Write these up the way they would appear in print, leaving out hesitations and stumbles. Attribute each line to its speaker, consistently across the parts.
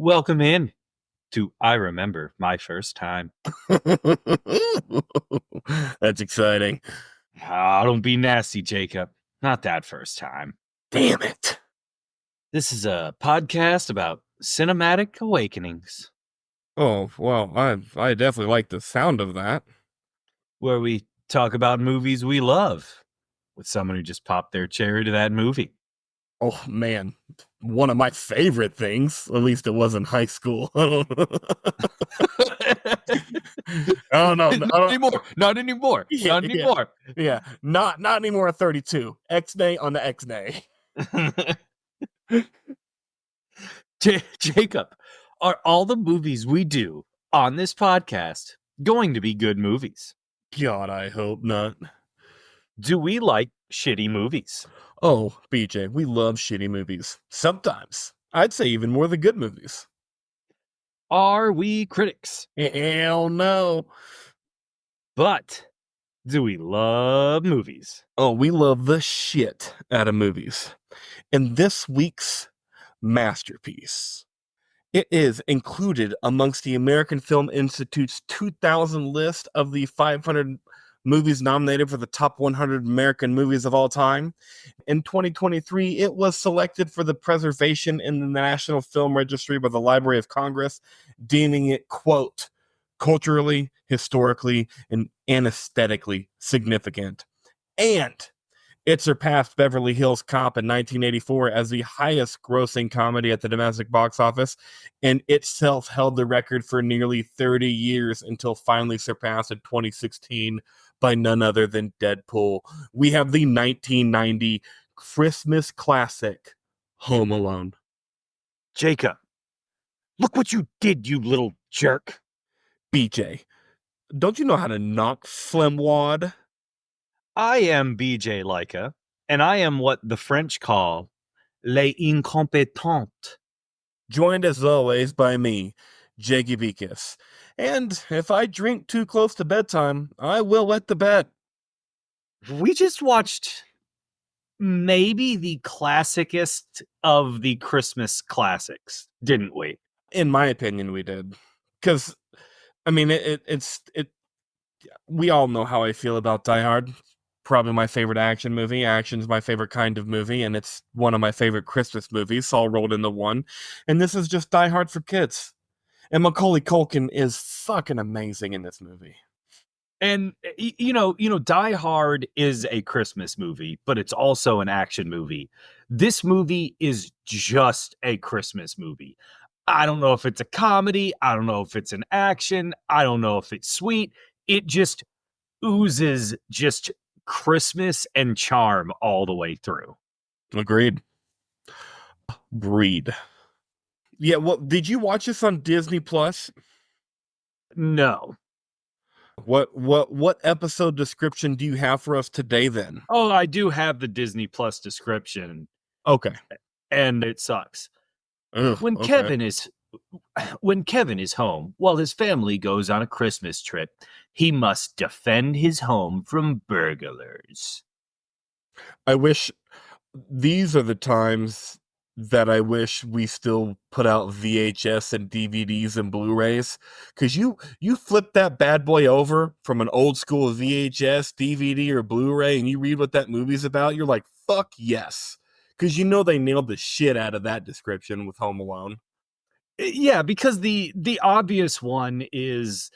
Speaker 1: Welcome in to I Remember My First Time.
Speaker 2: That's exciting.
Speaker 1: Ah, don't be nasty, Jacob. Not that first time.
Speaker 2: Damn it.
Speaker 1: This is a podcast about cinematic awakenings
Speaker 2: Oh, well, I definitely like the sound of that.
Speaker 1: where we talk about movies we love with someone who just popped their cherry to that movie.
Speaker 2: Oh man, one of my favorite things. At least it was in high school. I don't know. Oh no,
Speaker 1: Not anymore. Not anymore.
Speaker 2: yeah,
Speaker 1: Not
Speaker 2: yeah,
Speaker 1: anymore.
Speaker 2: yeah. Not anymore at 32. X-nay on the X-nay.
Speaker 1: Jacob, are all the movies we do on this podcast going to be good movies?
Speaker 2: God, I hope not.
Speaker 1: Do we like shitty movies?
Speaker 2: Oh, BJ, we love shitty movies. Sometimes. I'd say even more than good movies.
Speaker 1: Are we critics?
Speaker 2: Hell no.
Speaker 1: But do we love movies?
Speaker 2: Oh, we love the shit out of movies. In this week's masterpiece, it is included amongst the American Film Institute's 2000 list of the 500 movies nominated for the top 100 American movies of all time. In 2023, it was selected for the preservation in the National Film Registry by the Library of Congress, deeming it, quote, culturally, historically, and aesthetically significant. And it surpassed Beverly Hills Cop in 1984 as the highest grossing comedy at the domestic box office, and itself held the record for nearly 30 years until finally surpassed in 2016 by none other than Deadpool. We have the 1990 Christmas classic, Home Alone.
Speaker 1: Jacob, look what you did, you little jerk.
Speaker 2: BJ, don't you know how to knock flemwad?
Speaker 1: I am BJ Leica, and I am what the French call les incompetents.
Speaker 2: Joined as always by me, Jaggy Beakus. And if I drink too close to bedtime, I will wet the bed.
Speaker 1: We just watched maybe the classicest of the Christmas classics, didn't we?
Speaker 2: In my opinion, we did. Because, I mean, we all know how I feel about Die Hard. Probably my favorite action movie. Action's my favorite kind of movie, and it's one of my favorite Christmas movies, all rolled into one. And this is just Die Hard for kids. And Macaulay Culkin is fucking amazing in this movie.
Speaker 1: And Die Hard is a Christmas movie, but it's also an action movie. This movie is just a Christmas movie. I don't know if it's a comedy. I don't know if it's an action. I don't know if it's sweet. It just oozes just Christmas and charm all the way through.
Speaker 2: Agreed. Breed. Yeah, well, did you watch this on Disney Plus?
Speaker 1: No.
Speaker 2: What episode description do you have for us today then?
Speaker 1: Oh, I do have the Disney Plus description.
Speaker 2: Okay.
Speaker 1: And it sucks.
Speaker 2: Ugh,
Speaker 1: When
Speaker 2: okay.
Speaker 1: Kevin is home while his family goes on a Christmas trip, he must defend his home from burglars.
Speaker 2: I wish these are the times that I wish we still put out VHS and DVDs and Blu-rays, because you flip that bad boy over from an old school VHS, DVD, or Blu-ray, and you read what that movie's about, you're like, fuck yes, because you know they nailed the shit out of that description with Home Alone.
Speaker 1: Yeah, because the obvious one is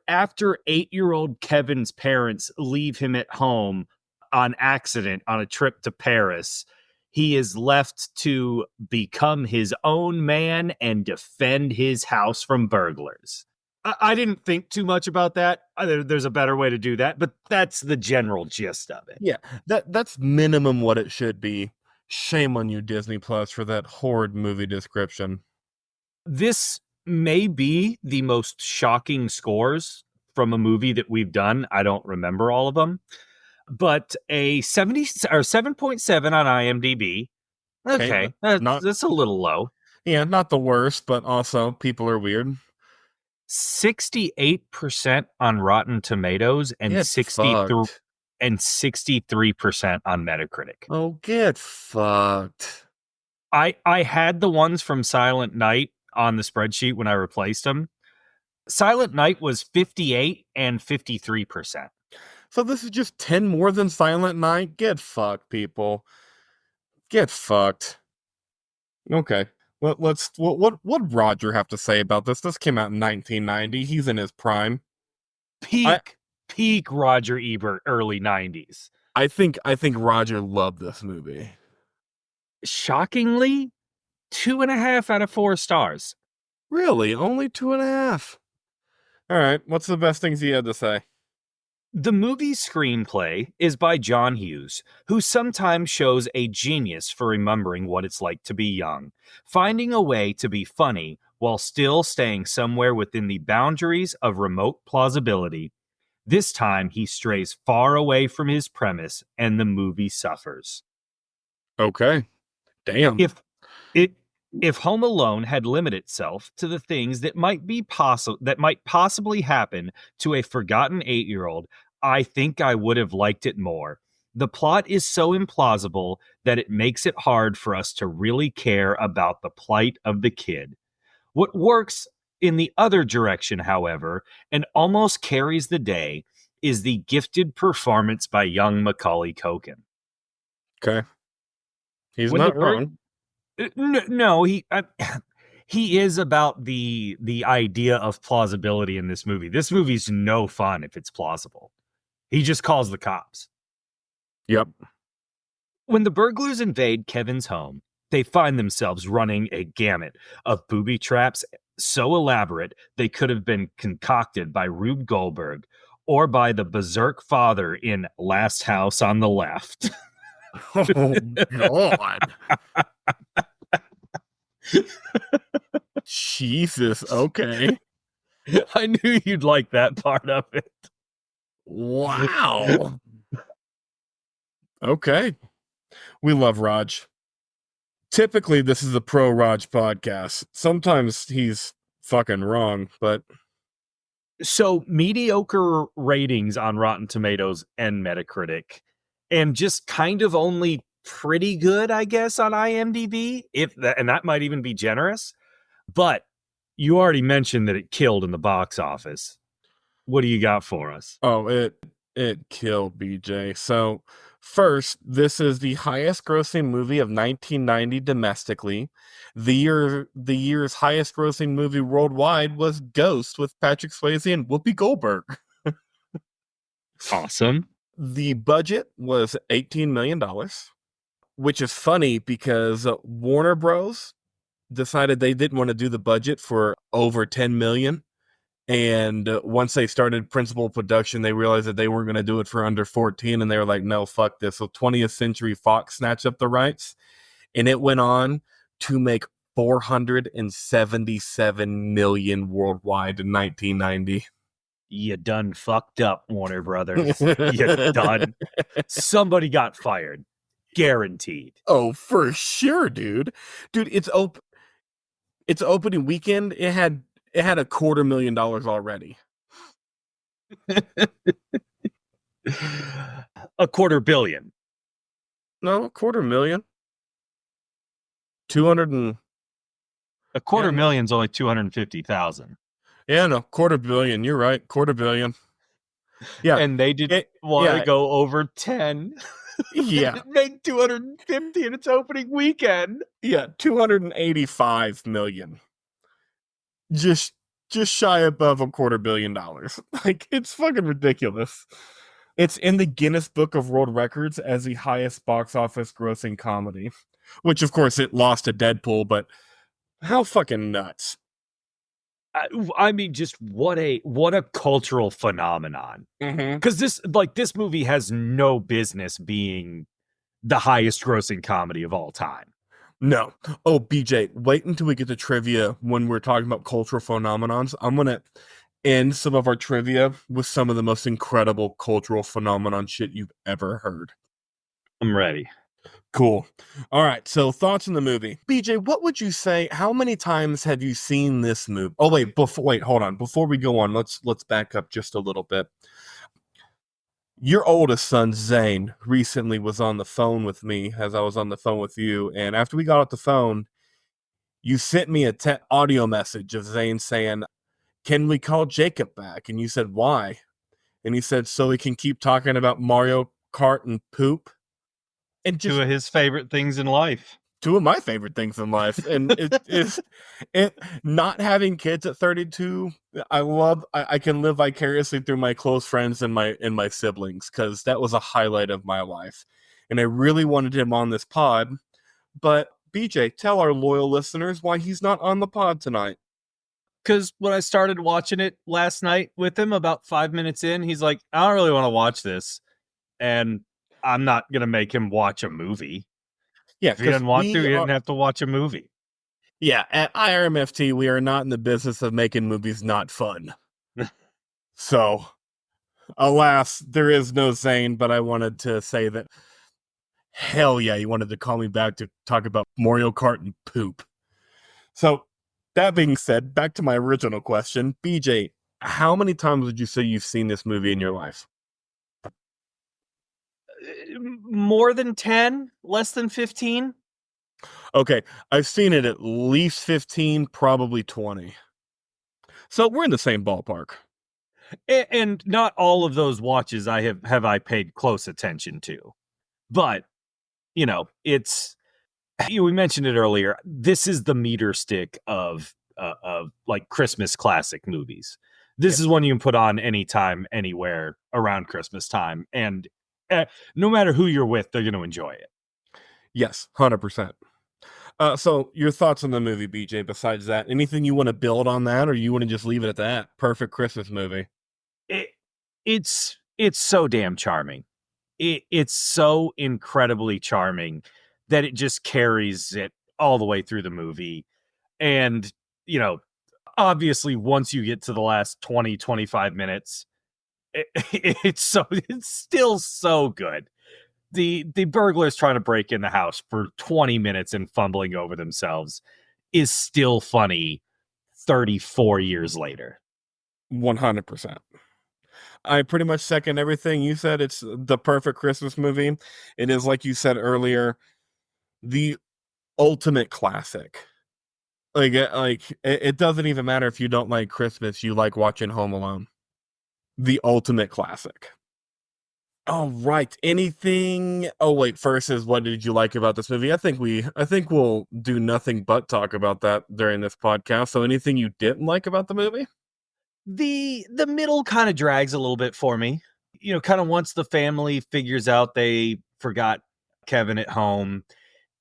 Speaker 1: after 8-year-old Kevin's parents leave him at home on accident on a trip to Paris, he is left to become his own man and defend his house from burglars. I didn't think too much about that. There's a better way to do that, but that's the general gist of it.
Speaker 2: Yeah, that's minimum what it should be. Shame on you, Disney Plus, for that horrid movie description.
Speaker 1: This may be the most shocking scores from a movie that we've done. I don't remember all of them, but a 70 or 7.7 on IMDb. Okay, that's a little low.
Speaker 2: Yeah, not the worst, but also people are weird.
Speaker 1: 68% on Rotten Tomatoes and
Speaker 2: Get
Speaker 1: 63% on Metacritic.
Speaker 2: Oh, get fucked.
Speaker 1: I had the ones from Silent Night. on the spreadsheet when I replaced them. Silent Night was 58 and 53%.
Speaker 2: So this is just 10 more than Silent Night? Get fucked, people. Get fucked. Okay. What Roger have to say about this? This came out in 1990. He's in his prime. I
Speaker 1: Peak Roger Ebert, early 90s.
Speaker 2: I think Roger loved this movie.
Speaker 1: Shockingly, 2.5 out of 4 stars.
Speaker 2: Really? Only 2.5. All right. What's the best things he had to say?
Speaker 1: The movie's screenplay is by John Hughes, who sometimes shows a genius for remembering what it's like to be young, finding a way to be funny while still staying somewhere within the boundaries of remote plausibility. This time, he strays far away from his premise, and the movie suffers.
Speaker 2: Okay. Damn.
Speaker 1: If it if Home Alone had limited itself to the things that might possibly happen to a forgotten 8-year-old, I think I would have liked it more. The plot is so implausible that it makes it hard for us to really care about the plight of the kid. What works in the other direction, however, and almost carries the day, is the gifted performance by young Macaulay Culkin.
Speaker 2: Okay. He's
Speaker 1: When the
Speaker 2: not
Speaker 1: bird
Speaker 2: wrong.
Speaker 1: No, he is about the idea of plausibility in this movie. This movie's no fun if it's plausible. He just calls the cops.
Speaker 2: Yep.
Speaker 1: When the burglars invade Kevin's home, they find themselves running a gamut of booby traps so elaborate they could have been concocted by Rube Goldberg or by the berserk father in Last House on the Left.
Speaker 2: Oh, God. Jesus. Okay.
Speaker 1: I knew you'd like that part of it.
Speaker 2: Wow. Okay. We love Raj. Typically, this is a pro Raj podcast. Sometimes he's fucking wrong, but
Speaker 1: So mediocre ratings on Rotten Tomatoes and Metacritic, and just kind of only pretty good, I guess, on IMDb. And that might even be generous. But you already mentioned that it killed in the box office. What do you got for us?
Speaker 2: oh, it killed BJ. So, first, this is the highest grossing movie of 1990 domestically. The year's highest grossing movie worldwide was Ghost with Patrick Swayze and Whoopi Goldberg.
Speaker 1: Awesome.
Speaker 2: The budget was $18 million, which is funny because Warner Bros. Decided they didn't want to do the budget for over 10 million. And once they started principal production, they realized that they weren't going to do it for under 14. And they were like, no, fuck this. So 20th Century Fox snatched up the rights. And it went on to make 477 million worldwide in 1990.
Speaker 1: You done fucked up, Warner Brothers. You done. Somebody got fired. Guaranteed.
Speaker 2: Oh, for sure, dude. Dude, it's opening weekend. It had $250,000 already.
Speaker 1: $250 million.
Speaker 2: No, 250,000. 200 and
Speaker 1: $250 million's only 250,000.
Speaker 2: yeah, no, 250 million. You're right, 250 million. Yeah,
Speaker 1: And they didn't want to go over 10.
Speaker 2: Yeah,
Speaker 1: It made 250 in its opening weekend.
Speaker 2: Yeah, 285 million. Just shy above $250 million. Like, it's fucking ridiculous. It's in the Guinness Book of World Records as the highest box office grossing comedy, which of course it lost to Deadpool, but how fucking nuts.
Speaker 1: I mean, just what a cultural phenomenon. Because this movie has no business being the highest grossing comedy of all time.
Speaker 2: No. Oh, BJ, wait until we get to trivia when we're talking about cultural phenomenons. I'm going to end some of our trivia with some of the most incredible cultural phenomenon shit you've ever heard.
Speaker 1: I'm ready.
Speaker 2: Cool. All right. So thoughts on the movie. BJ, what would you say? How many times have you seen this movie? Oh, wait, hold on. Before we go on, let's back up just a little bit. Your oldest son, Zane, recently was on the phone with me as I was on the phone with you. And after we got off the phone, You sent me a audio message of Zane saying, "Can we call Jacob back?" And you said, "Why?" And he said, "So we can keep talking about Mario Kart and poop." And
Speaker 1: Two
Speaker 2: just
Speaker 1: of his favorite things in life.
Speaker 2: two of my favorite things in life. And it is it not having kids at 32. I can live vicariously through my close friends and my siblings, because that was a highlight of my life. And I really wanted him on this pod. But BJ, tell our loyal listeners why he's not on the pod tonight.
Speaker 1: Because when I started watching it last night with him, about 5 minutes in, he's like, I don't really want to watch this. And I'm not going to make him watch a movie.
Speaker 2: Yeah,
Speaker 1: If he
Speaker 2: because
Speaker 1: doesn't want to, he didn't have to watch a movie.
Speaker 2: yeah, at IRMFT, we are not in the business of making movies not fun. So, alas, there is no Zane, but I wanted to say that hell yeah, you wanted to call me back to talk about Mario Kart and poop. So, that being said, back to my original question, BJ, how many times would you say you've seen this movie in your life?
Speaker 1: More than 10, less than 15.
Speaker 2: Okay, I've seen it at least 15, probably 20. So, we're in the same ballpark.
Speaker 1: And not all of those watches have I paid close attention to. But, it's we mentioned it earlier. This is the meter stick of like Christmas classic movies. This is
Speaker 2: Yes.
Speaker 1: one you can put on anytime, anywhere around Christmas time, and no matter who you're with, they're going to enjoy it.
Speaker 2: Yes, 100%. So your thoughts on the movie, BJ, besides that? Anything you want to build on that, or you want to just leave it at that? Perfect Christmas movie.
Speaker 1: it it's so damn charming. It's so incredibly charming that it just carries it all the way through the movie. And, you know, obviously once you get to the last 20-25 minutes, it's still so good. The burglars trying to break in the house for 20 minutes and fumbling over themselves is still funny 34 years later.
Speaker 2: 100%. I pretty much second everything you said. It's the perfect Christmas movie. It is, like you said earlier, the ultimate classic. It doesn't even matter if you don't like Christmas, you like watching Home Alone. The ultimate classic. All right. Anything? Oh wait. First is, what did you like about this movie? I think we'll do nothing but talk about that during this podcast. So, anything you didn't like about the movie?
Speaker 1: The middle kind of drags a little bit for me. Kind of once the family figures out they forgot Kevin at home,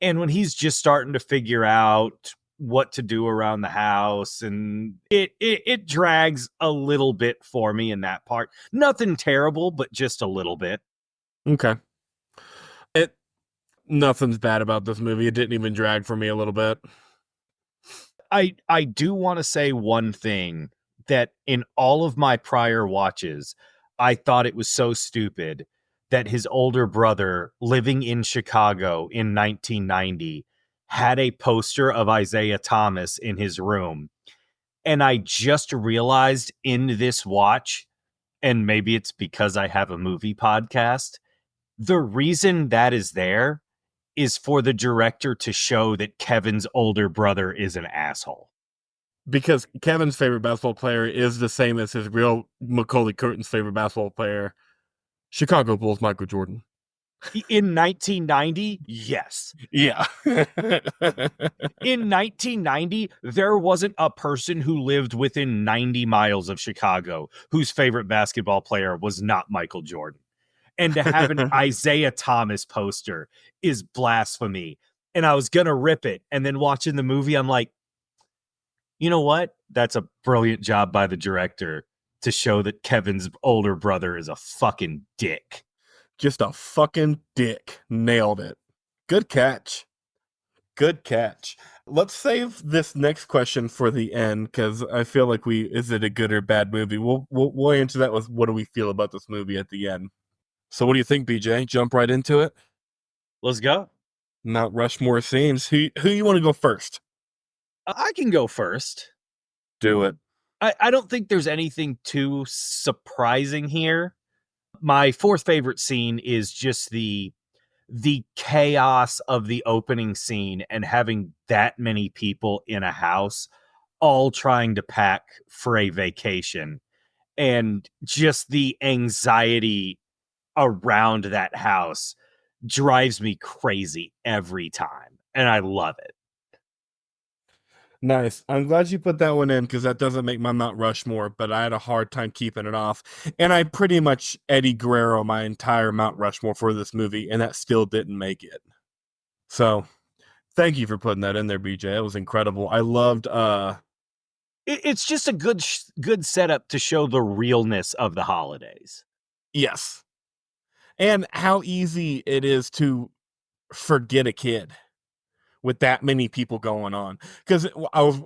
Speaker 1: and when he's just starting to figure out what to do around the house, and it drags a little bit for me in that part. Nothing terrible, but just a little bit.
Speaker 2: Okay. It Nothing's bad about this movie. It didn't even drag for me a little bit.
Speaker 1: I do want to say one thing, that in all of my prior watches, I thought it was so stupid that his older brother living in Chicago in 1990 had a poster of Isaiah Thomas in his room. And I just realized in this watch, and maybe it's because I have a movie podcast, the reason that is there is for the director to show that Kevin's older brother is an asshole.
Speaker 2: Because Kevin's favorite basketball player is the same as his real Macaulay Culkin's favorite basketball player, Chicago Bulls Michael Jordan.
Speaker 1: In 1990, yes.
Speaker 2: Yeah.
Speaker 1: In 1990, there wasn't a person who lived within 90 miles of Chicago whose favorite basketball player was not Michael Jordan. And to have an Isaiah Thomas poster is blasphemy. And I was going to rip it. And then watching the movie, I'm like, you know what? That's a brilliant job by the director to show that Kevin's older brother is a fucking dick.
Speaker 2: Just a fucking dick. Nailed it. Good catch. Good catch. Let's save this next question for the end, because I feel like is it a good or bad movie? We'll answer that with what do we feel about this movie at the end. So what do you think, BJ? Jump right into it.
Speaker 1: Let's go.
Speaker 2: Mount Rushmore scenes. Who you want to go first?
Speaker 1: I can go first.
Speaker 2: Do it.
Speaker 1: I don't think there's anything too surprising here. My fourth favorite scene is just the chaos of the opening scene and having that many people in a house all trying to pack for a vacation, and just the anxiety around that house drives me crazy every time, and I love it.
Speaker 2: Nice. I'm glad you put that one in because that doesn't make my Mount Rushmore, but I had a hard time keeping it off. And I pretty much Eddie Guerrero my entire Mount Rushmore for this movie, and that still didn't make it. So thank you for putting that in there, BJ. It was incredible. I loved
Speaker 1: It's just a good setup to show the realness of the holidays.
Speaker 2: yes. And how easy it is to forget a kid with that many people going on. Because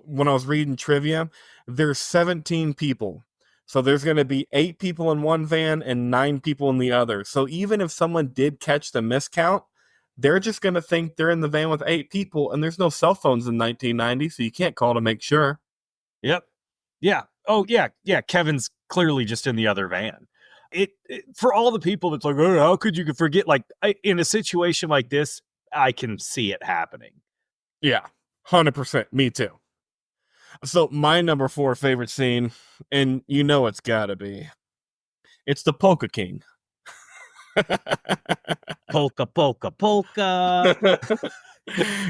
Speaker 2: when I was reading trivia, there's 17 people. So there's going to be 8 people in one van and 9 people in the other. So even if someone did catch the miscount, they're just going to think they're in the van with 8 people, and there's no cell phones in 1990, so you can't call to make sure.
Speaker 1: Yep. Yeah. Oh, yeah. Yeah. Kevin's clearly just in the other van. It for all the people that's like, oh, how could you forget? Like, in a situation like this, I can see it happening.
Speaker 2: Yeah, 100%. Me too. So my number 4 favorite scene, and you know it's got to be, it's the Polka King.
Speaker 1: Polka, polka, polka.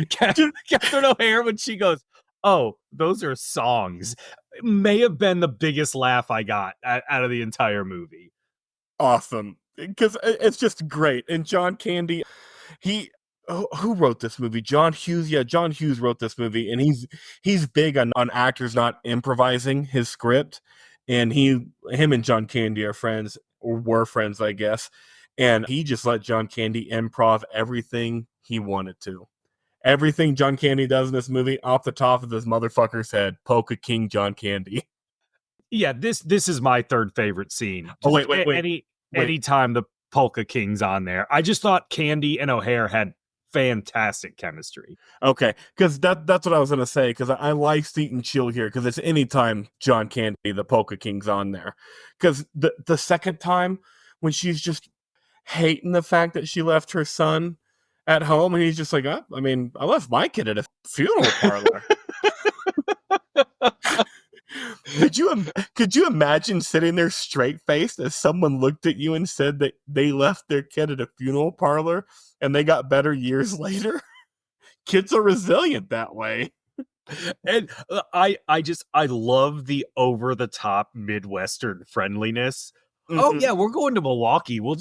Speaker 1: Catherine O'Hara, when she goes, oh, those are songs, it may have been the biggest laugh I got out of the entire movie.
Speaker 2: Awesome. Because it's just great. And John Candy, he who wrote this movie? John Hughes. Yeah, John Hughes wrote this movie, and he's big on actors not improvising his script. And him and John Candy are friends, or were friends, I guess. And he just let John Candy improv everything he wanted to. Everything John Candy does in this movie, off the top of this motherfucker's head, Polka King John Candy.
Speaker 1: Yeah, this is my third favorite scene.
Speaker 2: Oh
Speaker 1: Just
Speaker 2: wait.
Speaker 1: anytime the Polka King's on there, I just thought Candy and O'Hare had fantastic chemistry.
Speaker 2: Okay, because that's what I was gonna say. Because I like Seat and Chill here because it's anytime John Candy, the Polka King's on there. Because the second time when she's just hating the fact that she left her son at home, and he's just like, I mean, I left my kid at a funeral parlor. Could you imagine sitting there straight faced as someone looked at you and said that they left their kid at a funeral parlor and they got better years later? Kids are resilient that way.
Speaker 1: And I love the over the top Midwestern friendliness. Oh yeah, we're going to Milwaukee. We'll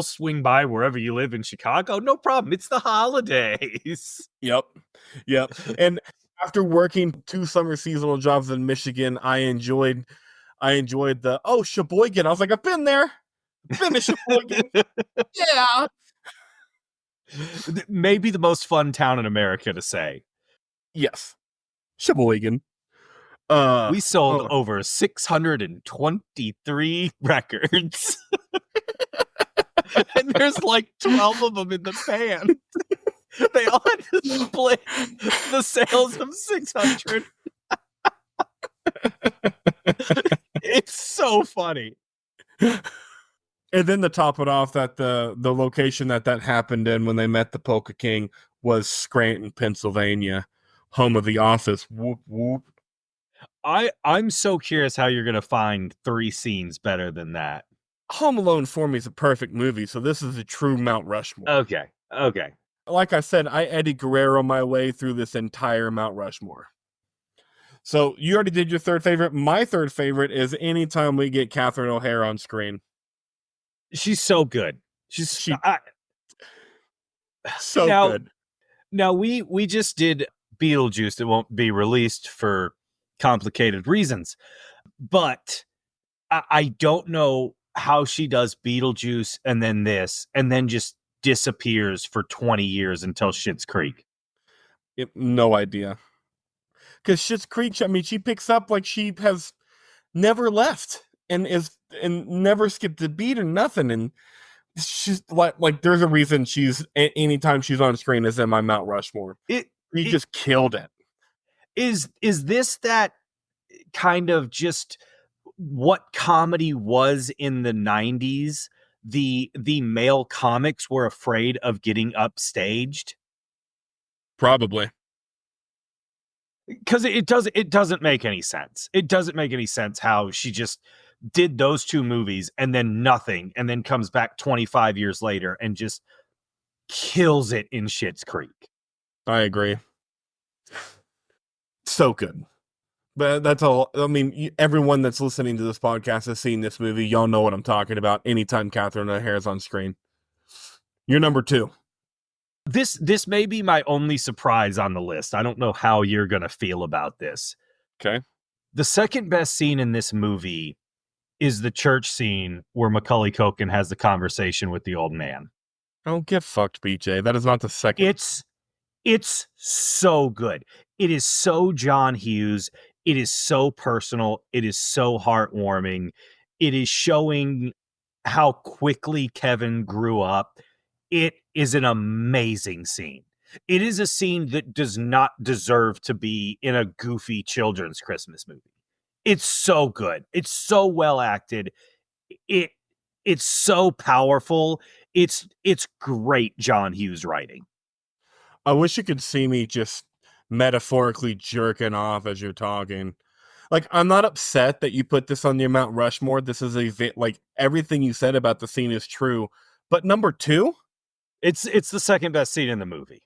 Speaker 1: swing by wherever you live in Chicago. No problem. It's the holidays.
Speaker 2: Yep. And after working 2 summer seasonal jobs in Michigan, I enjoyed the Sheboygan. I was like, I've been there. Been to Sheboygan. Yeah.
Speaker 1: Maybe the most fun town in America to say.
Speaker 2: Yes. Sheboygan.
Speaker 1: We sold over 623 records. And there's like 12 of them in the band. They all had to split the sales of 600. It's so funny.
Speaker 2: And then to top it off, that the location that happened in when they met the Polka King was Scranton, Pennsylvania, home of The Office. Whoop whoop.
Speaker 1: I'm so curious how you're gonna find 3 scenes better than that.
Speaker 2: Home Alone for me is a perfect movie, so this is a true Mount Rushmore.
Speaker 1: Okay.
Speaker 2: Like I said, I Eddie Guerrero my way through this entire Mount Rushmore. So you already did your third favorite. My third favorite is anytime we get Catherine O'Hara on screen.
Speaker 1: She's so good.
Speaker 2: So good.
Speaker 1: Now we just did Beetlejuice. It won't be released for complicated reasons, but I don't know how she does Beetlejuice and then this, and then just disappears for 20 years until Schitt's Creek.
Speaker 2: No idea. Because Schitt's Creek, I mean, she picks up like she has never left and never skipped a beat or nothing. And she's like there's a reason she's anytime she's on screen is in my Mount Rushmore. He just killed it.
Speaker 1: Is this that kind of just what comedy was in the 90s the male comics were afraid of getting upstaged?
Speaker 2: Probably.
Speaker 1: Because it doesn't make any sense. It doesn't make any sense how she just did those two movies and then nothing, and then comes back 25 years later and just kills it in Schitt's Creek.
Speaker 2: I agree. So good. But that's all. I mean, everyone that's listening to this podcast has seen this movie. Y'all know what I'm talking about. Anytime Catherine O'Hara is on screen, you're number 2.
Speaker 1: This may be my only surprise on the list. I don't know how you're gonna feel about this.
Speaker 2: Okay.
Speaker 1: The second best scene in this movie is the church scene where Macaulay Culkin has the conversation with the old man.
Speaker 2: Oh, get fucked, BJ. That is not the second.
Speaker 1: It's so good. It is so John Hughes. It is so personal. It is so heartwarming. It is showing how quickly Kevin grew up. It is an amazing scene. It is a scene that does not deserve to be in a goofy children's Christmas movie. It's so good. It's so well acted. It it's so powerful. It's great John Hughes writing.
Speaker 2: I wish you could see me just metaphorically jerking off as you're talking. Like, I'm not upset that you put this on your Mount Rushmore. This is like everything you said about the scene is true. But number 2,
Speaker 1: It's the second best scene in the movie.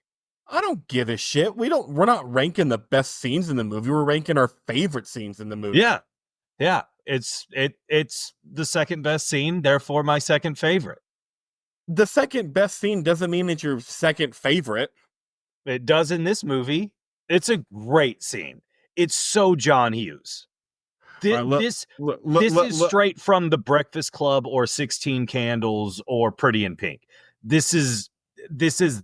Speaker 2: I don't give a shit. We're not ranking the best scenes in the movie. We're ranking our favorite scenes in the movie.
Speaker 1: Yeah. Yeah. It's the second best scene, therefore my second favorite.
Speaker 2: The second best scene doesn't mean it's your second favorite.
Speaker 1: It does in this movie. It's a great scene. It's so John Hughes. This is straight from The Breakfast Club or 16 Candles or Pretty in Pink. This is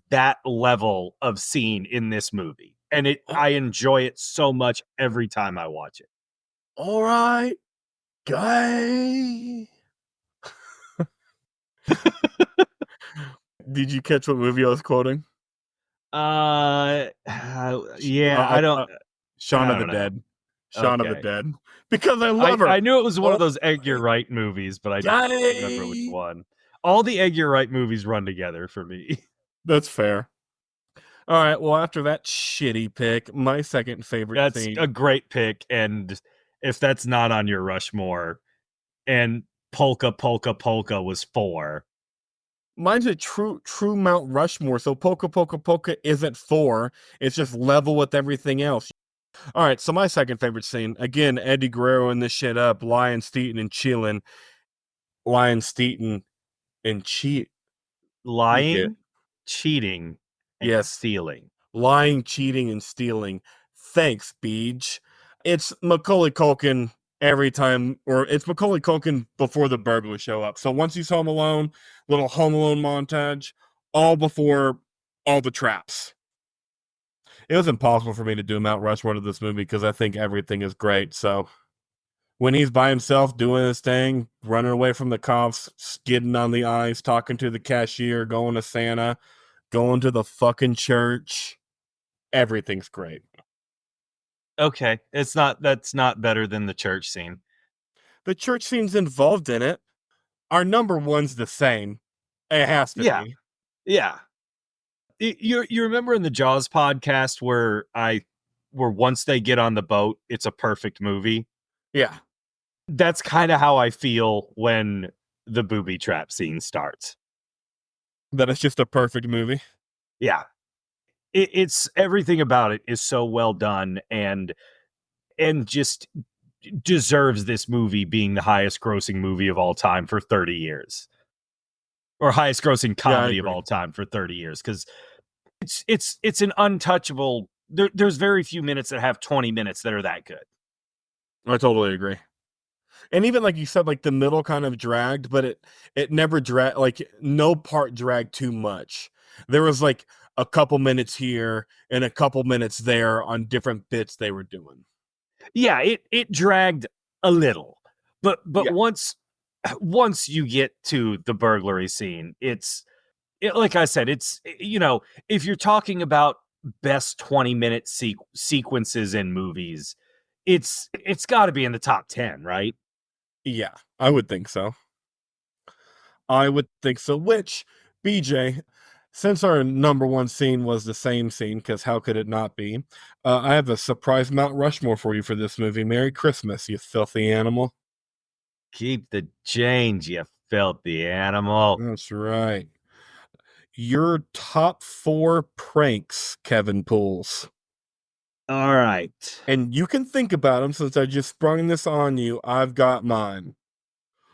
Speaker 1: that level of scene in this movie. And I enjoy it so much every time I watch it.
Speaker 2: All right, guy. Did you catch what movie I was quoting?
Speaker 1: Yeah, I don't.
Speaker 2: Shaun
Speaker 1: I
Speaker 2: of the
Speaker 1: don't know.
Speaker 2: Dead. Shaun of the
Speaker 1: Okay.
Speaker 2: Dead. Because I love her.
Speaker 1: I knew it was one of those Edgar Wright movies, but I didn't remember which one. All the Edgar Wright movies run together for me.
Speaker 2: That's fair. All right. Well, after that shitty pick, my second favorite
Speaker 1: That's
Speaker 2: scene.
Speaker 1: a great pick, and if that's not on your Rushmore, and Polka Polka Polka was 4.
Speaker 2: Mine's a true Mount Rushmore. So Polka Polka Polka isn't 4. It's just level with everything else. All right. So my second favorite scene, again, Eddie Guerrero in this shit up, Lion Steaton and chilling. Lion Steaton and cheat.
Speaker 1: Lying, cheating, and
Speaker 2: Yes.
Speaker 1: stealing.
Speaker 2: Lying, cheating, and stealing. Thanks, Beej. It's Macaulay Culkin every time, or it's Macaulay Culkin before the burglars show up. So once he's home alone, little Home Alone montage, all before all the traps. It was impossible for me to do Mount Rushmore to this movie because I think everything is great. So when he's by himself doing his thing, running away from the cops, skidding on the ice, talking to the cashier, going to Santa, going to the fucking church, everything's great.
Speaker 1: Okay, that's not better than the church scene.
Speaker 2: The church scene's involved in it. Our number 1's the same. It has to be.
Speaker 1: Yeah. You remember in the Jaws podcast where once they get on the boat, it's a perfect movie?
Speaker 2: Yeah.
Speaker 1: That's kind of how I feel when the booby trap scene starts.
Speaker 2: That it's just a perfect movie.
Speaker 1: Yeah. It's everything about it is so well done and just deserves this movie being the highest grossing movie of all time for 30 years. Or highest grossing comedy of all time for 30 years, because it's an untouchable. There's very few minutes that have 20 minutes that are that good.
Speaker 2: I totally agree. And even like you said, like the middle kind of dragged, but it never dragged. Like no part dragged too much. There was like a couple minutes here and a couple minutes there on different bits they were doing.
Speaker 1: Yeah, it dragged a little, but
Speaker 2: Yeah.
Speaker 1: once you get to the burglary scene, like I said, it's, if you're talking about best 20-minute sequences in movies, it's got to be in the top 10, right?
Speaker 2: Yeah, I would think so. I would think so. Which, BJ, since our number one scene was the same scene, because how could it not be? I have a surprise Mount Rushmore for you for this movie. Merry Christmas, you filthy animal.
Speaker 1: Keep the change, you filthy animal.
Speaker 2: That's right. Your top four pranks, Kevin pulls.
Speaker 1: All right.
Speaker 2: And you can think about them since I just sprung this on you. I've got mine.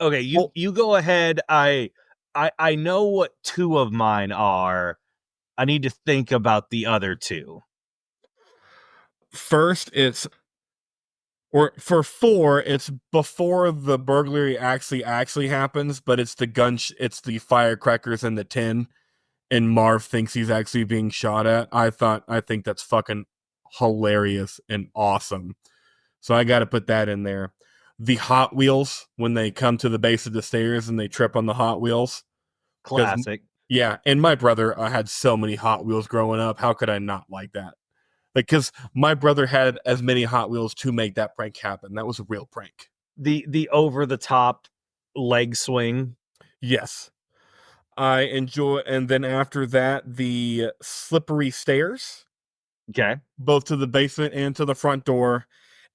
Speaker 1: Okay,
Speaker 2: Oh,
Speaker 1: you go ahead. I know what two of mine are. I need to think about the other two.
Speaker 2: first, it's or for four, it's before the burglary actually happens, but it's it's the firecrackers in the tin, and Marv thinks he's actually being shot at. I think that's fucking hilarious and awesome. So I got to put that in there. The Hot Wheels when they come to the base of the stairs and they trip on the Hot Wheels. Because
Speaker 1: Classic.
Speaker 2: yeah, and my brother had so many Hot Wheels growing up. How could I not like that? Like, because my brother had as many Hot Wheels to make that prank happen. That was a real prank.
Speaker 1: The over the top leg swing.
Speaker 2: Yes, I enjoy. And then after that, the slippery stairs,
Speaker 1: Okay.
Speaker 2: both to the basement and to the front door.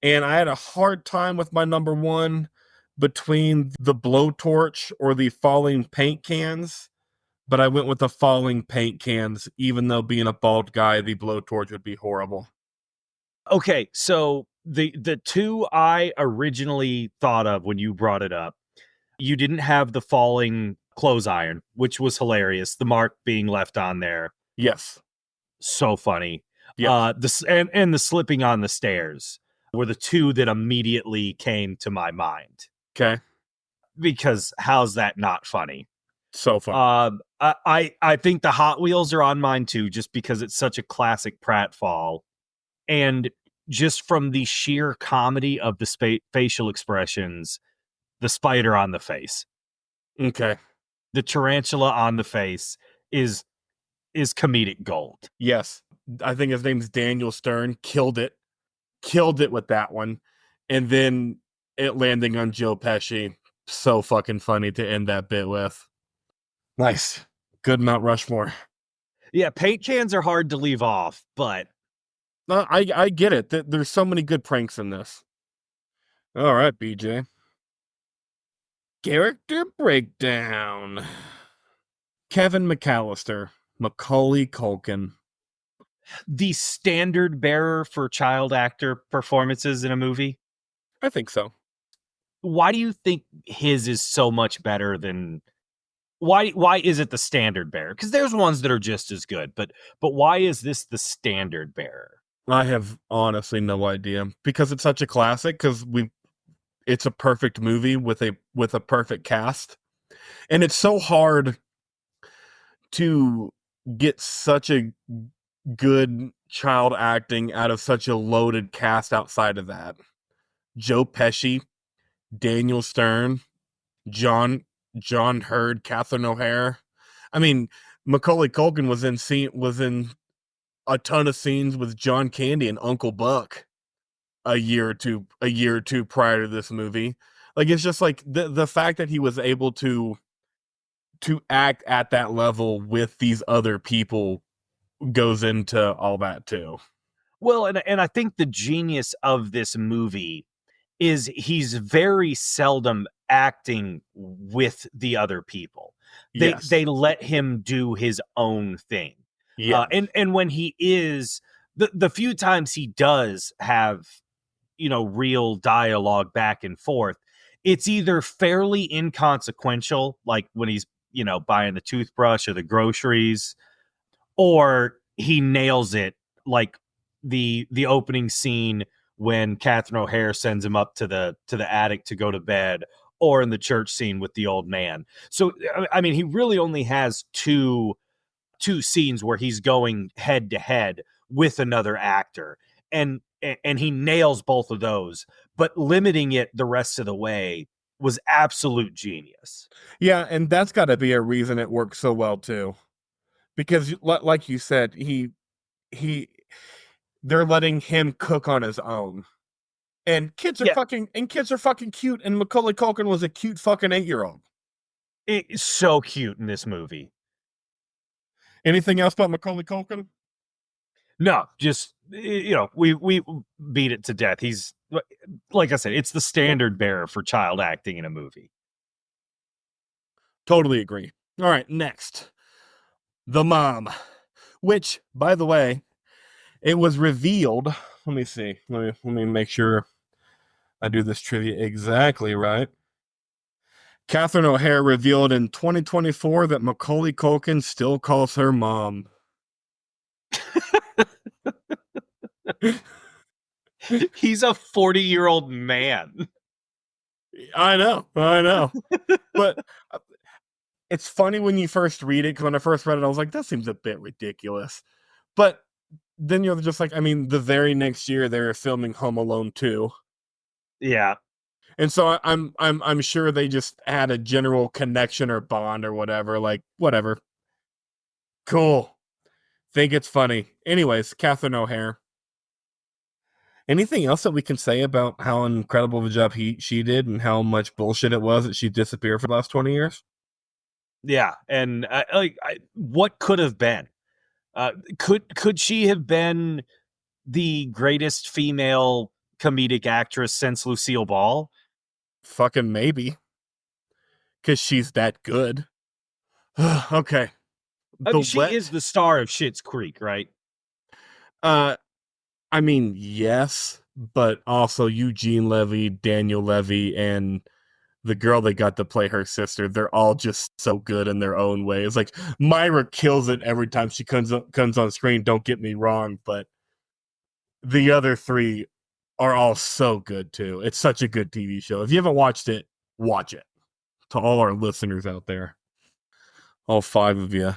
Speaker 2: And I had a hard time with my number one between the blowtorch or the falling paint cans, but I went with the falling paint cans, even though being a bald guy, the blowtorch would be horrible.
Speaker 1: Okay, so the two I originally thought of when you brought it up, you didn't have the falling clothes iron, which was hilarious. The mark being left on there,
Speaker 2: Yes.
Speaker 1: so funny.
Speaker 2: Yes.
Speaker 1: And the slipping on the stairs were the two that immediately came to my mind
Speaker 2: Okay.
Speaker 1: because how's that not funny?
Speaker 2: So funny.
Speaker 1: I think the Hot Wheels are on mine too, just because it's such a classic pratfall, and just from the sheer comedy of the facial expressions, the spider on the face,
Speaker 2: Okay.
Speaker 1: the tarantula on the face is comedic gold.
Speaker 2: Yes. I think his name's Daniel Stern. Killed it. Killed it with that one. And then it landing on Joe Pesci. So fucking funny to end that bit with. Nice. Good Mount Rushmore.
Speaker 1: Yeah, paint cans are hard to leave off, but
Speaker 2: No, I get it. There's so many good pranks in this. All right, BJ. Character breakdown. Kevin McAllister, Macaulay Culkin.
Speaker 1: the standard bearer for child actor performances in a movie.
Speaker 2: I think so.
Speaker 1: Why do you think his is so much better than why is it the standard bearer? Because there's ones that are just as good, but why is this the standard bearer?
Speaker 2: I have honestly no idea because it's such a classic. Because it's a perfect movie with a perfect cast, and it's so hard to get such a good child acting out of such a loaded cast outside of that. Joe Pesci, Daniel Stern, John Hurd, Catherine O'Hara. I mean, Macaulay Culkin was in a ton of scenes with John Candy and Uncle Buck a year or two prior to this movie. Like it's just like the fact that he was able to act at that level with these other people goes into all that too.
Speaker 1: Well, and I think the genius of this movie is he's very seldom acting with the other people.
Speaker 2: Yes.
Speaker 1: They let him do his own thing.
Speaker 2: Yes.
Speaker 1: And when he is the few times he does have, real dialogue back and forth, it's either fairly inconsequential, like when he's, buying the toothbrush or the groceries, or he nails it, like the opening scene when Catherine O'Hara sends him up to the attic to go to bed, or in the church scene with the old man. So I mean, he really only has two scenes where he's going head to head with another actor, and he nails both of those, but limiting it the rest of the way was absolute genius.
Speaker 2: Yeah, and that's got to be a reason it works so well too. Because like you said, he they're letting him cook on his own. And
Speaker 1: Yeah,
Speaker 2: kids are fucking cute, and Macaulay Culkin was a cute fucking 8-year-old.
Speaker 1: It's so cute in this movie.
Speaker 2: Anything else about Macaulay Culkin?
Speaker 1: No, just we beat it to death. He's like I said, it's the standard bearer for child acting in a movie.
Speaker 2: Totally agree. All right, next. The Mom, which, by the way, it was revealed. Let me see. Let me make sure I do this trivia exactly right. Catherine O'Hara revealed in 2024 that Macaulay Culkin still calls her mom.
Speaker 1: He's a 40-year-old man.
Speaker 2: I know. But it's funny when you first read it, because when I first read it, I was like, that seems a bit ridiculous. But then you're just like, I mean, the very next year they were filming Home Alone 2.
Speaker 1: Yeah.
Speaker 2: And so I'm sure they just had a general connection or bond or whatever. Like, whatever. Cool. Think it's funny. Anyways, Catherine O'Hare. Anything else that we can say about how incredible of a job she did and how much bullshit it was that she disappeared for the last 20 years?
Speaker 1: Yeah, and what could have been? Could she have been the greatest female comedic actress since Lucille Ball?
Speaker 2: Fucking maybe. Because she's that good. Okay.
Speaker 1: I
Speaker 2: The
Speaker 1: mean, she is
Speaker 2: wet.
Speaker 1: the star of Schitt's Creek, right?
Speaker 2: Uh, I mean, yes, but also Eugene Levy, Daniel Levy, and the girl that got to play her sister, they're all just so good in their own way. It's like Myra kills it every time she comes on screen, don't get me wrong, but the other three are all so good too. It's such a good TV show. If you haven't watched it, watch it. To all our listeners out there, all five of you.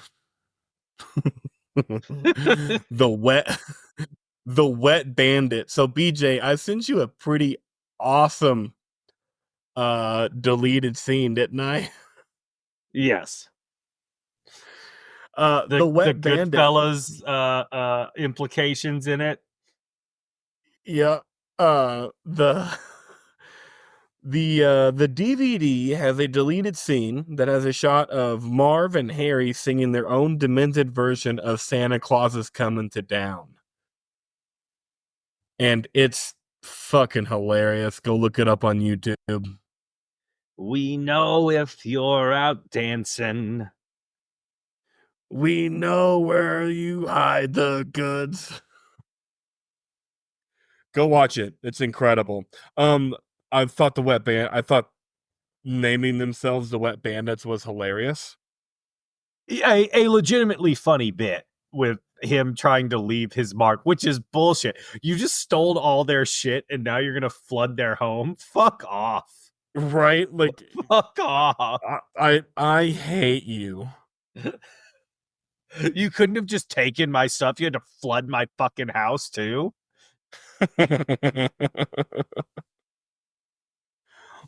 Speaker 2: the wet the wet bandit. So BJ, I sent you a pretty awesome deleted scene, didn't I?
Speaker 1: Yes.
Speaker 2: The
Speaker 1: The
Speaker 2: wet bandit.
Speaker 1: Goodfellas implications in it.
Speaker 2: Yeah. The the DVD has a deleted scene that has a shot of Marv and Harry singing their own demented version of Santa Claus is Coming to Town. And it's fucking hilarious. Go look it up on YouTube.
Speaker 1: We know if you're out dancing.
Speaker 2: We know where you hide the goods. Go watch it. It's incredible. I thought I thought naming themselves the Wet Bandits was hilarious.
Speaker 1: A legitimately funny bit with him trying to leave his mark, which is bullshit. You just stole all their shit and now you're gonna flood their home. Fuck off.
Speaker 2: Right? Like
Speaker 1: Fuck off.
Speaker 2: I hate you.
Speaker 1: You couldn't have just taken my stuff. You had to flood my fucking house too.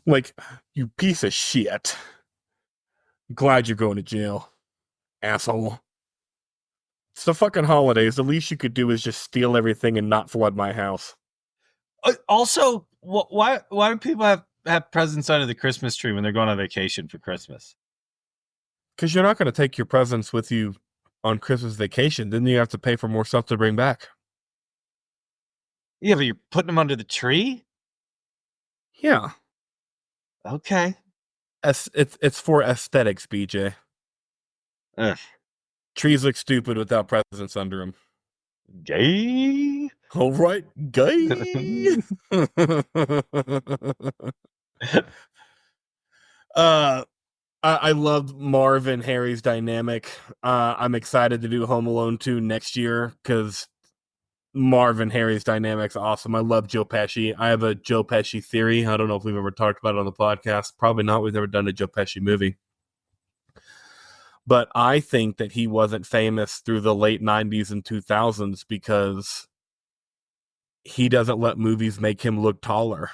Speaker 2: Like, you piece of shit. Glad you're going to jail, asshole. It's the fucking holidays. The least you could do is just steal everything and not flood my house.
Speaker 1: Also, why do people have presents under the Christmas tree when they're going on vacation for Christmas?
Speaker 2: Because you're not going to take your presents with you on Christmas vacation. Then you have to pay for more stuff to bring back.
Speaker 1: Yeah, but you're putting them under the tree?
Speaker 2: Yeah.
Speaker 1: Okay.
Speaker 2: It's for aesthetics, BJ.
Speaker 1: Ugh.
Speaker 2: Trees look stupid without presents under them.
Speaker 1: Gay.
Speaker 2: All right, gay. uh, I loved Marv and Harry's dynamic. I'm excited to do Home Alone 2 next year because Marv and Harry's dynamic's awesome. I love Joe Pesci. I have a Joe Pesci theory. I don't know if we've ever talked about it on the podcast. Probably not. We've never done a Joe Pesci movie. But I think that he wasn't famous through the late 90s and 2000s because he doesn't let movies make him look taller.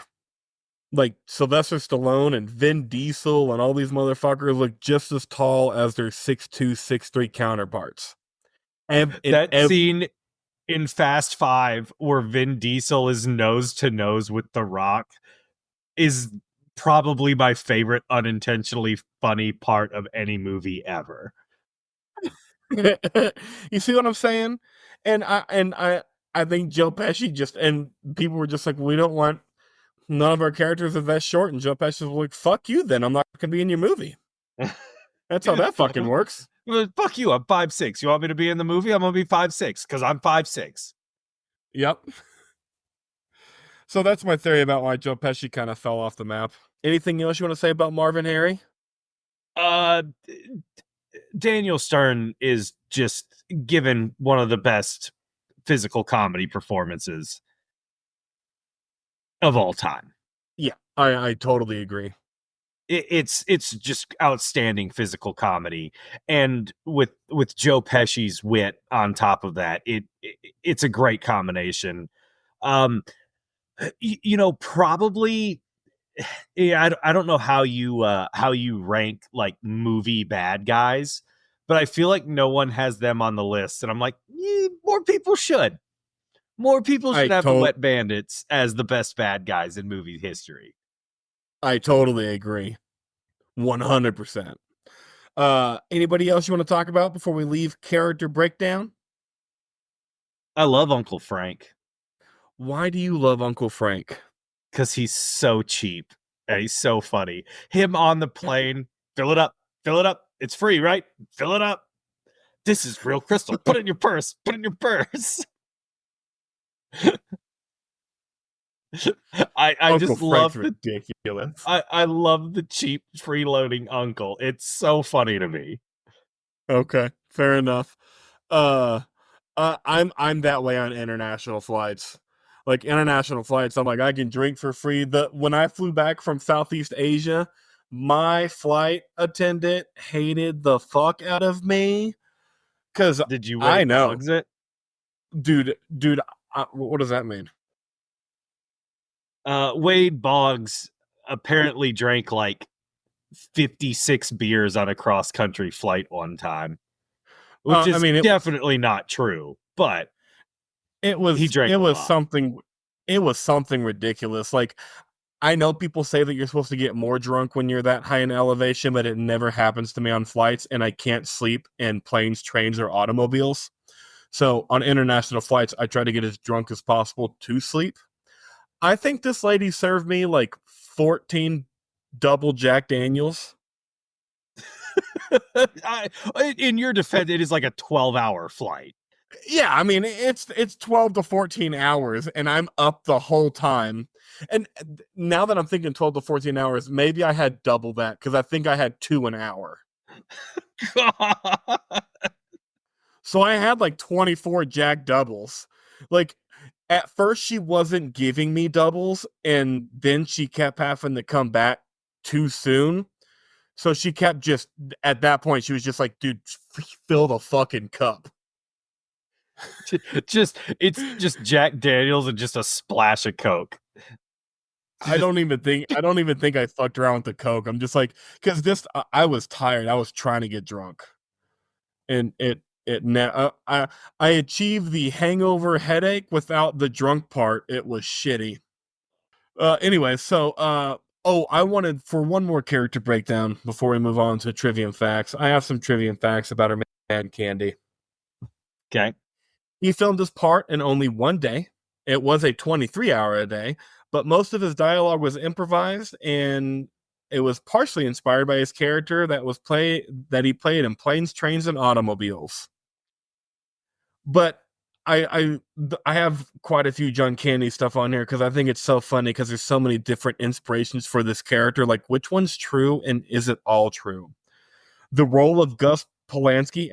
Speaker 2: Like Sylvester Stallone and Vin Diesel and all these motherfuckers look just as tall as their 6'2", 6'3" counterparts.
Speaker 1: That scene in Fast Five where Vin Diesel is nose to nose with The Rock is probably my favorite unintentionally funny part of any movie ever.
Speaker 2: You see what I'm saying? And I think Joe Pesci just and people were just like, we don't want none of our characters are that short, and Joe Pesci was like, fuck you, then I'm not gonna be in your movie. That's how that fucking works.
Speaker 1: Well, fuck you, I'm 5'6". You want me to be in the movie? I'm gonna be 5'6", because I'm 5'6".
Speaker 2: Yep. So that's my theory about why Joe Pesci kind of fell off the map. Anything else you want to say about Marvin Harry?
Speaker 1: Uh, Daniel Stern is just given one of the best physical comedy performances of all time.
Speaker 2: Yeah, I totally agree.
Speaker 1: It's just outstanding physical comedy, and with Joe Pesci's wit on top of that, it's a great combination. Um, probably, yeah, I don't know how you rank like movie bad guys, but I feel like no one has them on the list, and I'm like, more people should. More people
Speaker 2: I
Speaker 1: should have the
Speaker 2: to-
Speaker 1: Wet Bandits as the best bad guys in movie history.
Speaker 2: I totally agree. 100%. Anybody else you want to talk about before we leave character breakdown?
Speaker 1: I love Uncle Frank
Speaker 2: Why do you love Uncle Frank?
Speaker 1: because he's so cheap and he's so funny. Him on the plane, fill it up, fill it up. It's free, right? Fill it up. This is real crystal. Put it in your purse. Put it in your purse. I
Speaker 2: Uncle
Speaker 1: just
Speaker 2: Frank's
Speaker 1: love
Speaker 2: ridiculous.
Speaker 1: I love the cheap freeloading uncle. It's so funny to me.
Speaker 2: Okay, fair enough. Uh, I'm that way on international flights. Like international flights, I'm like I can drink for free. When I flew back from Southeast Asia, my flight attendant hated the fuck out of me because
Speaker 1: Did you
Speaker 2: I
Speaker 1: Wade
Speaker 2: know,
Speaker 1: Boggs it?
Speaker 2: dude. What does that mean?
Speaker 1: Wade Boggs apparently drank like 56 beers on a cross country flight one time, which
Speaker 2: I
Speaker 1: is
Speaker 2: mean,
Speaker 1: definitely not true, but
Speaker 2: it
Speaker 1: he
Speaker 2: was
Speaker 1: drank
Speaker 2: it
Speaker 1: a
Speaker 2: was
Speaker 1: lot.
Speaker 2: something it was something ridiculous. Like I know people say that you're supposed to get more drunk when you're that high in elevation, but it never happens to me on flights, and I can't sleep in planes, trains, or automobiles. So on international flights, I try to get as drunk as possible to sleep. I think this lady served me like 14 double Jack Daniels.
Speaker 1: In your defense, it is like a 12-hour flight.
Speaker 2: Yeah, I mean it's 12 to 14 hours and I'm up the whole time. And now that I'm thinking 12 to 14 hours, maybe I had double that cuz I think I had 2 an hour. So I had like 24 Jack doubles. Like at first she wasn't giving me doubles and then she kept having to come back too soon. So she kept just at that point she was just like, dude, fill the fucking cup.
Speaker 1: It's just Jack Daniels and just a splash of Coke.
Speaker 2: I don't even think I fucked around with the Coke. I'm just like, because I was tired. I was trying to get drunk, and I achieved the hangover headache without the drunk part. It was shitty. Anyway, so oh, I wanted for one more character breakdown before we move on to trivia and facts. I have some trivia and facts about our man Candy.
Speaker 1: Okay.
Speaker 2: He filmed his part in only one day. It was a 23-hour a day, but most of his dialogue was improvised and it was partially inspired by his character that he played in Planes, Trains, and Automobiles. But I have quite a few John Candy stuff on here because I think it's so funny because there's so many different inspirations for this character. Like which one's true and is it all true? The role of Gus Polanski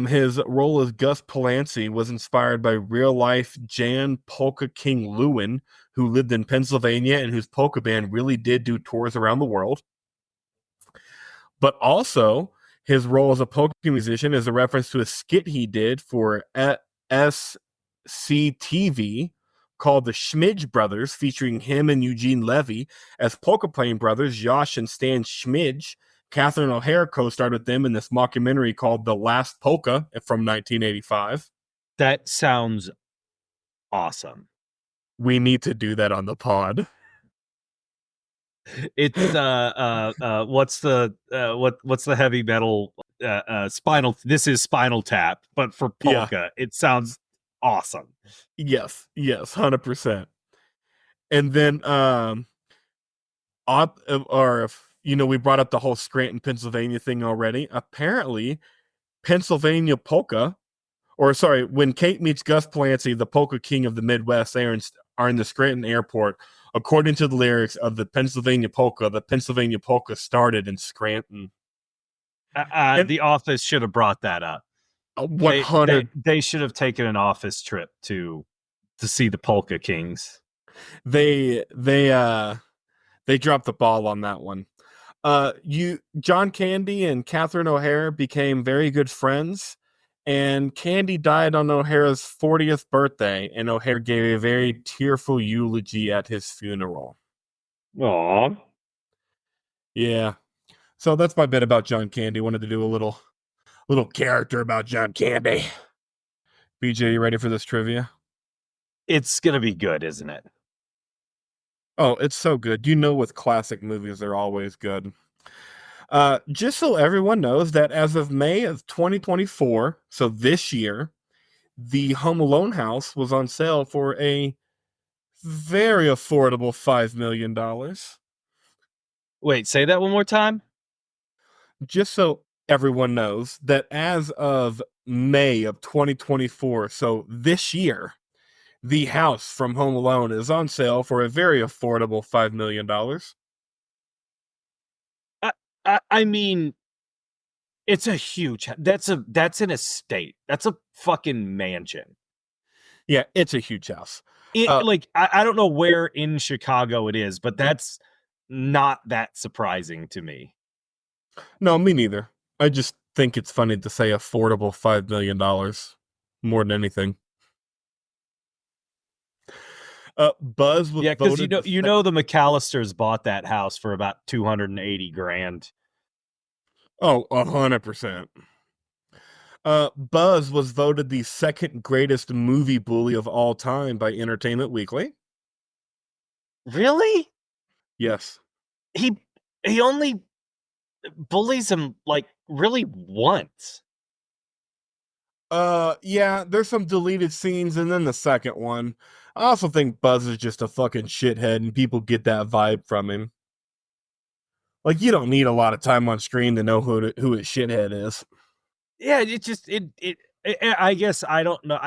Speaker 2: his role as Gus Polanski was inspired by real life Jan Polka King Lewin, who lived in Pennsylvania and whose polka band really did do tours around the world. But also, his role as a polka musician is a reference to a skit he did for SCTV called The Schmidge Brothers, featuring him and Eugene Levy as polka playing brothers Josh and Stan Schmidge. Catherine O'Hara co-starred with them in this mockumentary called The Last Polka from 1985.
Speaker 1: That sounds awesome.
Speaker 2: We need to do that on the pod.
Speaker 1: It's what's the heavy metal spinal, this is Spinal Tap, but for
Speaker 2: Yeah.
Speaker 1: polka. It sounds awesome.
Speaker 2: Yes. Yes. 100%. And then, or if we brought up the whole Scranton, Pennsylvania thing already. Apparently, Pennsylvania polka, or sorry, when Kate meets Gus Clancy, the polka king of the Midwest, they are in the Scranton airport. According to the lyrics of the Pennsylvania polka started in Scranton. And
Speaker 1: The Office should have brought that up.
Speaker 2: one hundred,
Speaker 1: They should have taken an office trip to see the Polka Kings.
Speaker 2: they dropped the ball on that one. John Candy and Catherine O'Hara became very good friends, and Candy died on O'Hara's 40th birthday, and O'Hara gave a very tearful eulogy at his funeral.
Speaker 1: Aww.
Speaker 2: Yeah. So that's my bit about John Candy. Wanted to do a little character about John Candy. BJ, you ready for this trivia?
Speaker 1: It's gonna be good, isn't it?
Speaker 2: Oh, it's so good. With classic movies, they're always good. Just so everyone knows that as of May of 2024, so this year, the Home Alone house was on sale for a very affordable $5 million.
Speaker 1: Wait, say that one more time.
Speaker 2: Just so everyone knows that as of May of 2024, so this year, the house from Home Alone is on sale for a very affordable $5 million.
Speaker 1: I mean, it's a huge. That's an estate. That's a fucking mansion.
Speaker 2: Yeah, it's a huge house.
Speaker 1: I don't know where in Chicago it is, but that's not that surprising to me.
Speaker 2: No, me neither. I just think it's funny to say affordable $5 million more than anything. Buzz was
Speaker 1: because
Speaker 2: voted.
Speaker 1: the McAllisters bought that house for about $280,000.
Speaker 2: Oh, 100%. Buzz was voted the second greatest movie bully of all time by Entertainment Weekly.
Speaker 1: Really?
Speaker 2: Yes.
Speaker 1: He only bullies him like really once.
Speaker 2: Yeah, there's some deleted scenes, and then the second one. I also think Buzz is just a fucking shithead, and people get that vibe from him. Like, you don't need a lot of time on screen to know who his shithead is.
Speaker 1: Yeah, I guess I don't know.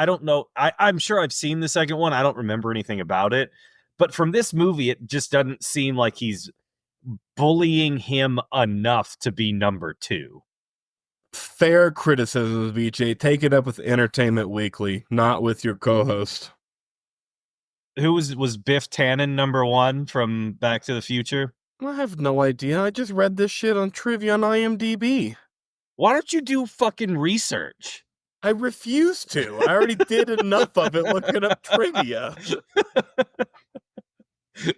Speaker 1: I'm sure I've seen the second one. I don't remember anything about it. But from this movie, it just doesn't seem like he's bullying him enough to be number two.
Speaker 2: Fair criticisms, BJ. Take it up with Entertainment Weekly, not with your co-host.
Speaker 1: Who was Biff Tannen number one from Back to the Future?
Speaker 2: I have no idea. I just read this shit on trivia on IMDb.
Speaker 1: Why don't you do fucking research?
Speaker 2: I refuse to. I already did enough of it looking up trivia.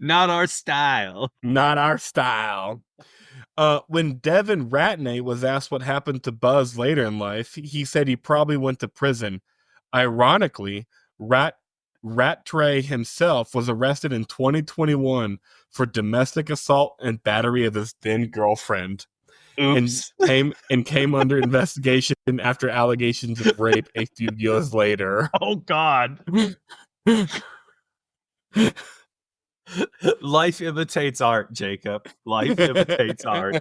Speaker 1: Not our style.
Speaker 2: Not our style. When Devin Ratney was asked what happened to Buzz later in life, he said he probably went to prison. Ironically, Rattray himself was arrested in 2021 for domestic assault and battery of his then girlfriend.
Speaker 1: Oops.
Speaker 2: And came under investigation after allegations of rape a few years later.
Speaker 1: Oh God. Life imitates art, Jacob. Life imitates art.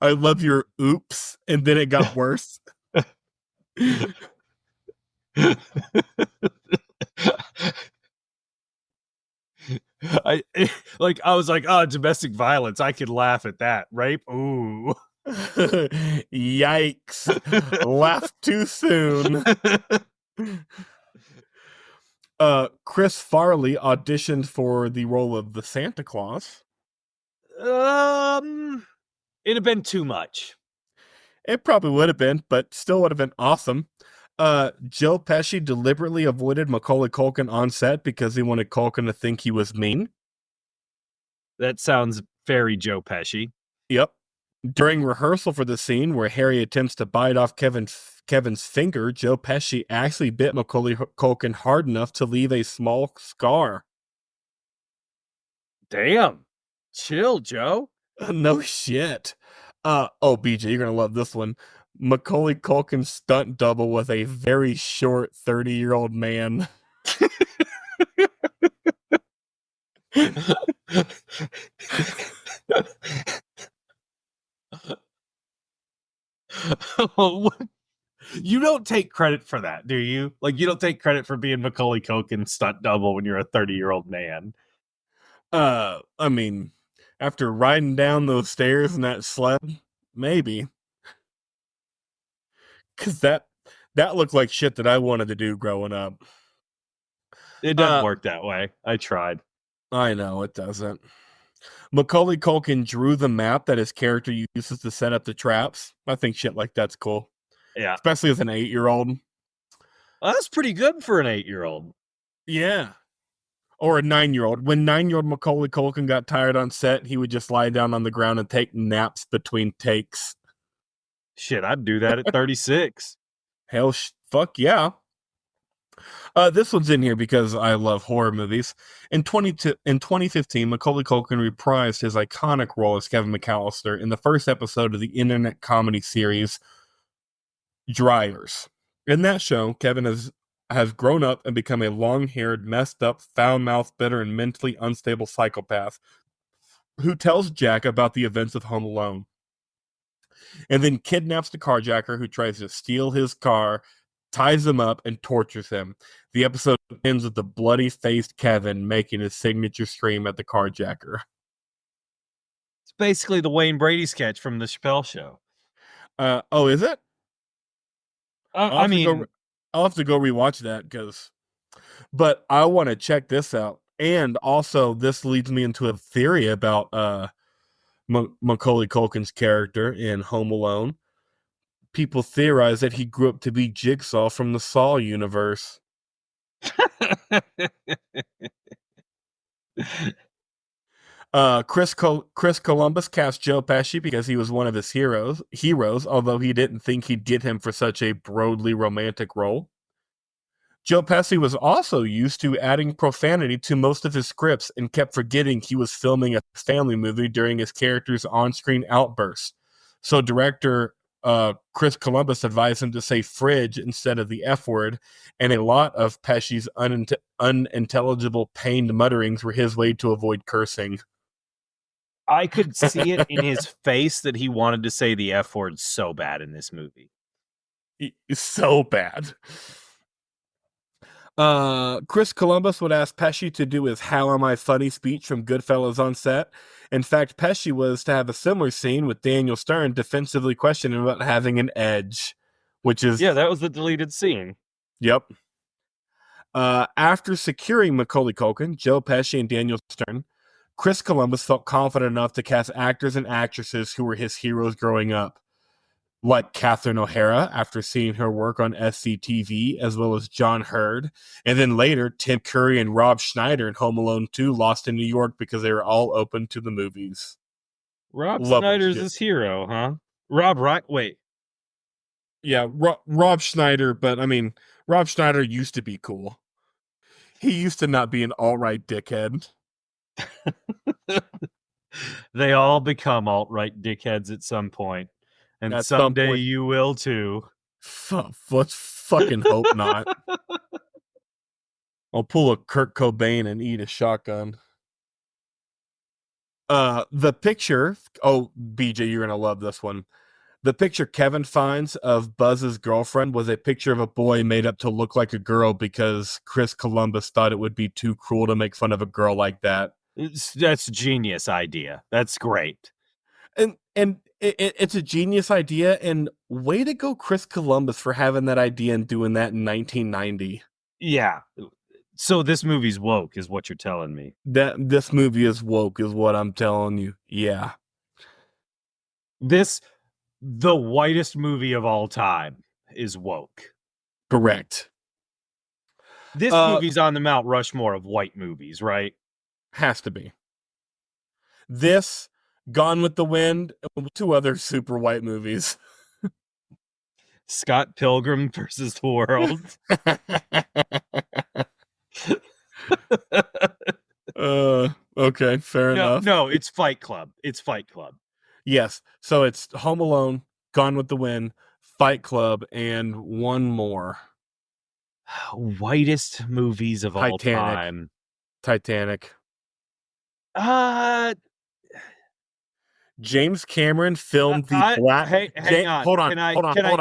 Speaker 2: I love your oops, and then it got worse.
Speaker 1: I was like, oh, domestic violence. I could laugh at that. Rape? Ooh.
Speaker 2: Yikes. Laughed too soon. Chris Farley auditioned for the role of the Santa Claus.
Speaker 1: It'd have been too much.
Speaker 2: It probably would have been, but still would have been awesome. Joe Pesci deliberately avoided Macaulay Culkin on set because he wanted Culkin to think he was mean.
Speaker 1: That sounds very Joe Pesci.
Speaker 2: Yep. During rehearsal for the scene where Harry attempts to bite off Kevin's finger, Joe Pesci actually bit Macaulay Culkin hard enough to leave a small scar.
Speaker 1: Damn. Chill, Joe.
Speaker 2: No shit. BJ, you're gonna love this one. Macaulay Culkin's stunt double was a very short 30-year-old man.
Speaker 1: You don't take credit for that, do you? Like, you don't take credit for being Macaulay Culkin's stunt double when you're a 30-year-old man.
Speaker 2: I mean, after riding down those stairs in that sled, maybe. Cause that looked like shit that I wanted to do growing up.
Speaker 1: It doesn't work that way. I tried.
Speaker 2: I know it doesn't. Macaulay Culkin drew the map that his character uses to set up the traps. I think shit like that's cool.
Speaker 1: Yeah.
Speaker 2: Especially as an 8-year-old.
Speaker 1: Well, that's pretty good for an 8-year-old.
Speaker 2: Yeah. Or a 9-year-old. When 9-year-old Macaulay Culkin got tired on set, he would just lie down on the ground and take naps between takes.
Speaker 1: Shit, I'd do that at 36.
Speaker 2: Hell, fuck yeah. This one's in here because I love horror movies. In 2015, Macaulay Culkin reprised his iconic role as Kevin McAllister in the first episode of the internet comedy series Drivers. In that show, Kevin has grown up and become a long-haired, messed up, foul-mouthed, bitter, and mentally unstable psychopath who tells Jack about the events of Home Alone, and then kidnaps the carjacker who tries to steal his car, ties him up, and tortures him. The episode ends with the bloody-faced Kevin making his signature scream at the carjacker.
Speaker 1: It's basically the Wayne Brady sketch from the Chappelle Show.
Speaker 2: Is it?
Speaker 1: I'll
Speaker 2: have to go rewatch that but I want to check this out. And also, this leads me into a theory about Macaulay Culkin's character in Home Alone. People theorize that he grew up to be Jigsaw from the Saw universe. Chris Columbus cast Joe Pesci because he was one of his heroes, although he didn't think he'd get him for such a broadly romantic role. Joe Pesci was also used to adding profanity to most of his scripts and kept forgetting he was filming a family movie during his character's on-screen outbursts. So director Chris Columbus advised him to say fridge instead of the F word, and a lot of Pesci's unintelligible pained mutterings were his way to avoid cursing.
Speaker 1: I could see it in his face that he wanted to say the F word so bad in this movie.
Speaker 2: So bad. Chris Columbus would ask Pesci to do his "How am I funny" speech from Goodfellas on set. In fact, Pesci was to have a similar scene with Daniel Stern defensively questioning about having an edge, which is...
Speaker 1: Yeah, that was the deleted scene.
Speaker 2: Yep. After securing Macaulay Culkin, Joe Pesci, and Daniel Stern, Chris Columbus felt confident enough to cast actors and actresses who were his heroes growing up, like Catherine O'Hara after seeing her work on SCTV, as well as John Hurd, and then later Tim Curry and Rob Schneider in Home Alone 2 Lost in New York because they were all open to the movies.
Speaker 1: Rob Schneider's his hero, huh? Wait.
Speaker 2: Yeah, Rob Schneider, but I mean, Rob Schneider used to be cool. He used to not be an alt-right dickhead.
Speaker 1: They all become alt-right dickheads at some point. And someday you will too.
Speaker 2: Let's fucking hope not. I'll pull a Kurt Cobain and eat a shotgun. The picture... Oh, BJ, you're going to love this one. The picture Kevin finds of Buzz's girlfriend was a picture of a boy made up to look like a girl because Chris Columbus thought it would be too cruel to make fun of a girl like that.
Speaker 1: That's a genius idea. That's great.
Speaker 2: And it's a genius idea, and way to go, Chris Columbus, for having that idea and doing that in 1990.
Speaker 1: Yeah. So this movie's woke, is what you're telling me.
Speaker 2: This movie is woke, is what I'm telling you. Yeah.
Speaker 1: The whitest movie of all time is woke.
Speaker 2: Correct.
Speaker 1: This movie's on the Mount Rushmore of white movies, right?
Speaker 2: Has to be. This Gone with the Wind, and two other super white movies.
Speaker 1: Scott Pilgrim versus the World.
Speaker 2: Okay, fair enough.
Speaker 1: No, it's Fight Club. It's Fight Club.
Speaker 2: Yes, so it's Home Alone, Gone with the Wind, Fight Club, and one more.
Speaker 1: Whitest movies of all time.
Speaker 2: Titanic.
Speaker 1: Uh,
Speaker 2: James Cameron filmed the black.
Speaker 1: Hey, hang on.
Speaker 2: Hold on.
Speaker 1: Can I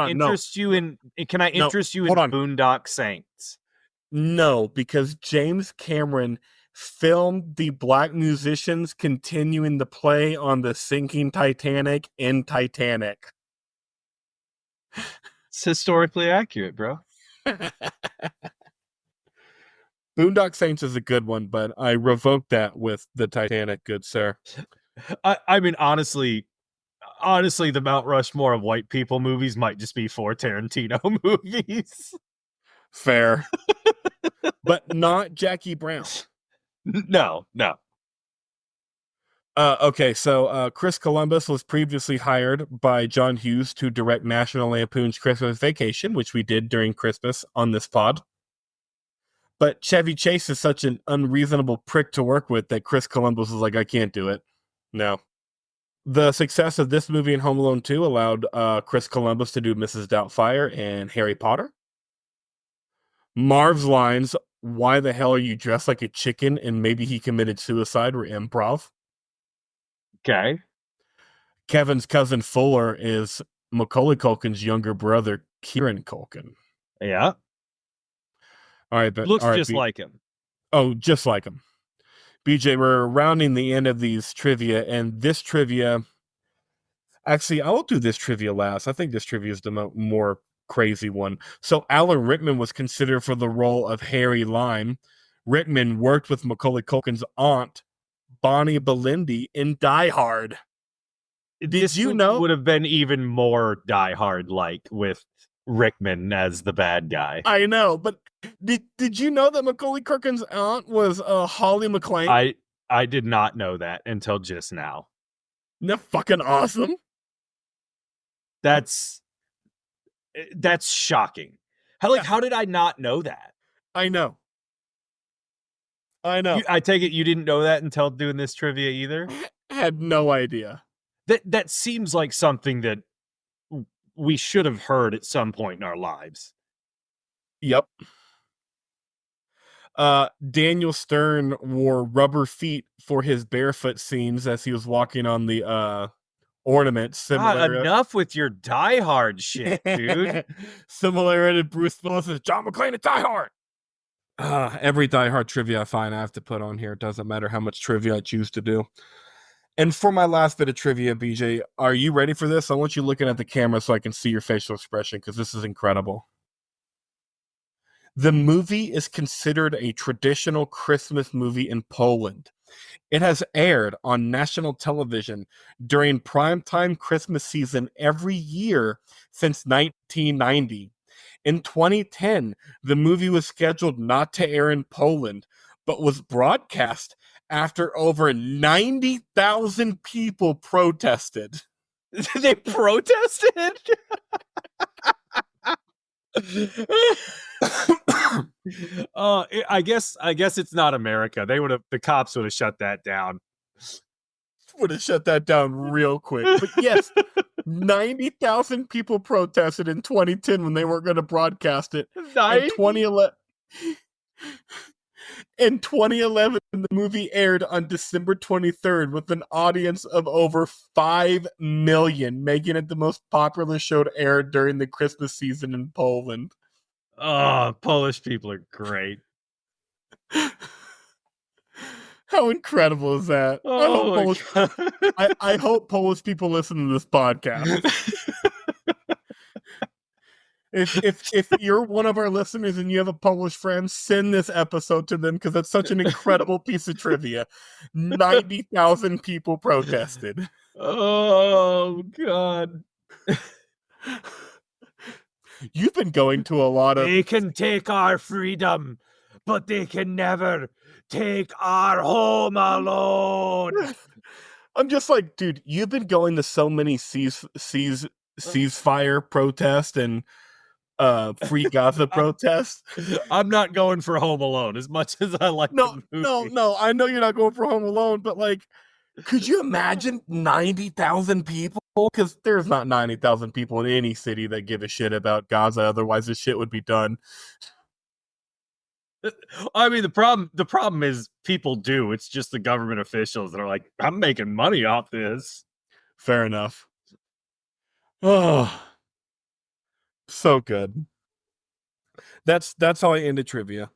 Speaker 2: interest
Speaker 1: you in Boondock Saints?
Speaker 2: No, because James Cameron filmed the black musicians continuing the play on the sinking Titanic in Titanic.
Speaker 1: It's historically accurate, bro.
Speaker 2: Boondock Saints is a good one, but I revoked that with the Titanic, good sir.
Speaker 1: I mean, honestly, the Mount Rushmore of white people movies might just be 4 Tarantino movies.
Speaker 2: Fair. But not Jackie Brown.
Speaker 1: No.
Speaker 2: Okay, so Chris Columbus was previously hired by John Hughes to direct National Lampoon's Christmas Vacation, which we did during Christmas on this pod. But Chevy Chase is such an unreasonable prick to work with that Chris Columbus was like, I can't do it. No. The success of this movie and Home Alone 2 allowed Chris Columbus to do Mrs. Doubtfire and Harry Potter. Marv's lines, "Why the hell are you dressed like a chicken?" and "Maybe he committed suicide" were improv.
Speaker 1: Okay.
Speaker 2: Kevin's cousin Fuller is Macaulay Culkin's younger brother, Kieran Culkin.
Speaker 1: Yeah.
Speaker 2: All right, but
Speaker 1: looks just like him.
Speaker 2: Oh, just like him. BJ, we're rounding the end of these trivia, and this trivia. Actually, I will do this trivia last. I think this trivia is the more crazy one. So, Alan Rickman was considered for the role of Harry Lime. Rickman worked with Macaulay Culkin's aunt, Bonnie Belindy, in Die Hard.
Speaker 1: Did you know? Would have been even more Die Hard like with Rickman as the bad guy.
Speaker 2: I know, but did you know that Macaulay Culkin's aunt was Holly McClane?
Speaker 1: I did not know that until just now.
Speaker 2: Isn't that fucking awesome?
Speaker 1: That's shocking. How did I not know that?
Speaker 2: I know.
Speaker 1: I take it you didn't know that until doing this trivia either?
Speaker 2: I had no idea.
Speaker 1: That seems like something that we should have heard at some point in our lives.
Speaker 2: Yep. Daniel Stern wore rubber feet for his barefoot scenes as he was walking on the ornaments.
Speaker 1: Enough with your Die Hard shit, dude.
Speaker 2: Similar to Bruce Willis as John McClane at Die Hard. Every Die Hard trivia I find I have to put on here. It doesn't matter how much trivia I choose to do. And for my last bit of trivia, BJ, are you ready for this? I want you looking at the camera so I can see your facial expression because this is incredible. The movie is considered a traditional Christmas movie in Poland. It has aired on national television during primetime Christmas season every year since 1990. In 2010, the movie was scheduled not to air in Poland, but was broadcast after over 90,000 people protested.
Speaker 1: They protested? I guess it's not America. The cops would have shut that down.
Speaker 2: Would have shut that down real quick. But yes, 90,000 people protested in 2010 when they weren't going to broadcast it. In 2011, the movie aired on December 23rd with an audience of over 5 million, making it the most popular show to air during the Christmas season in Poland.
Speaker 1: Oh, Polish people are great.
Speaker 2: How incredible is that? I hope Polish people listen to this podcast. If you're one of our listeners and you have a Polish friend, send this episode to them because that's such an incredible piece of trivia. 90,000 people protested.
Speaker 1: Oh, God.
Speaker 2: You've been going to a lot of...
Speaker 1: They can take our freedom, but they can never take our Home Alone.
Speaker 2: I'm just like, dude, you've been going to so many ceasefire protest and free Gaza protest.
Speaker 1: I'm not going for Home Alone as much as I like
Speaker 2: No,
Speaker 1: the
Speaker 2: no,
Speaker 1: movie.
Speaker 2: no. I know you're not going for Home Alone, but like, could you imagine 90,000 people? Because there's not 90,000 people in any city that give a shit about Gaza. Otherwise, this shit would be done.
Speaker 1: I mean, the problem is people do. It's just the government officials that are like, I'm making money off this.
Speaker 2: Fair enough. Oh, so good. That's how I ended trivia.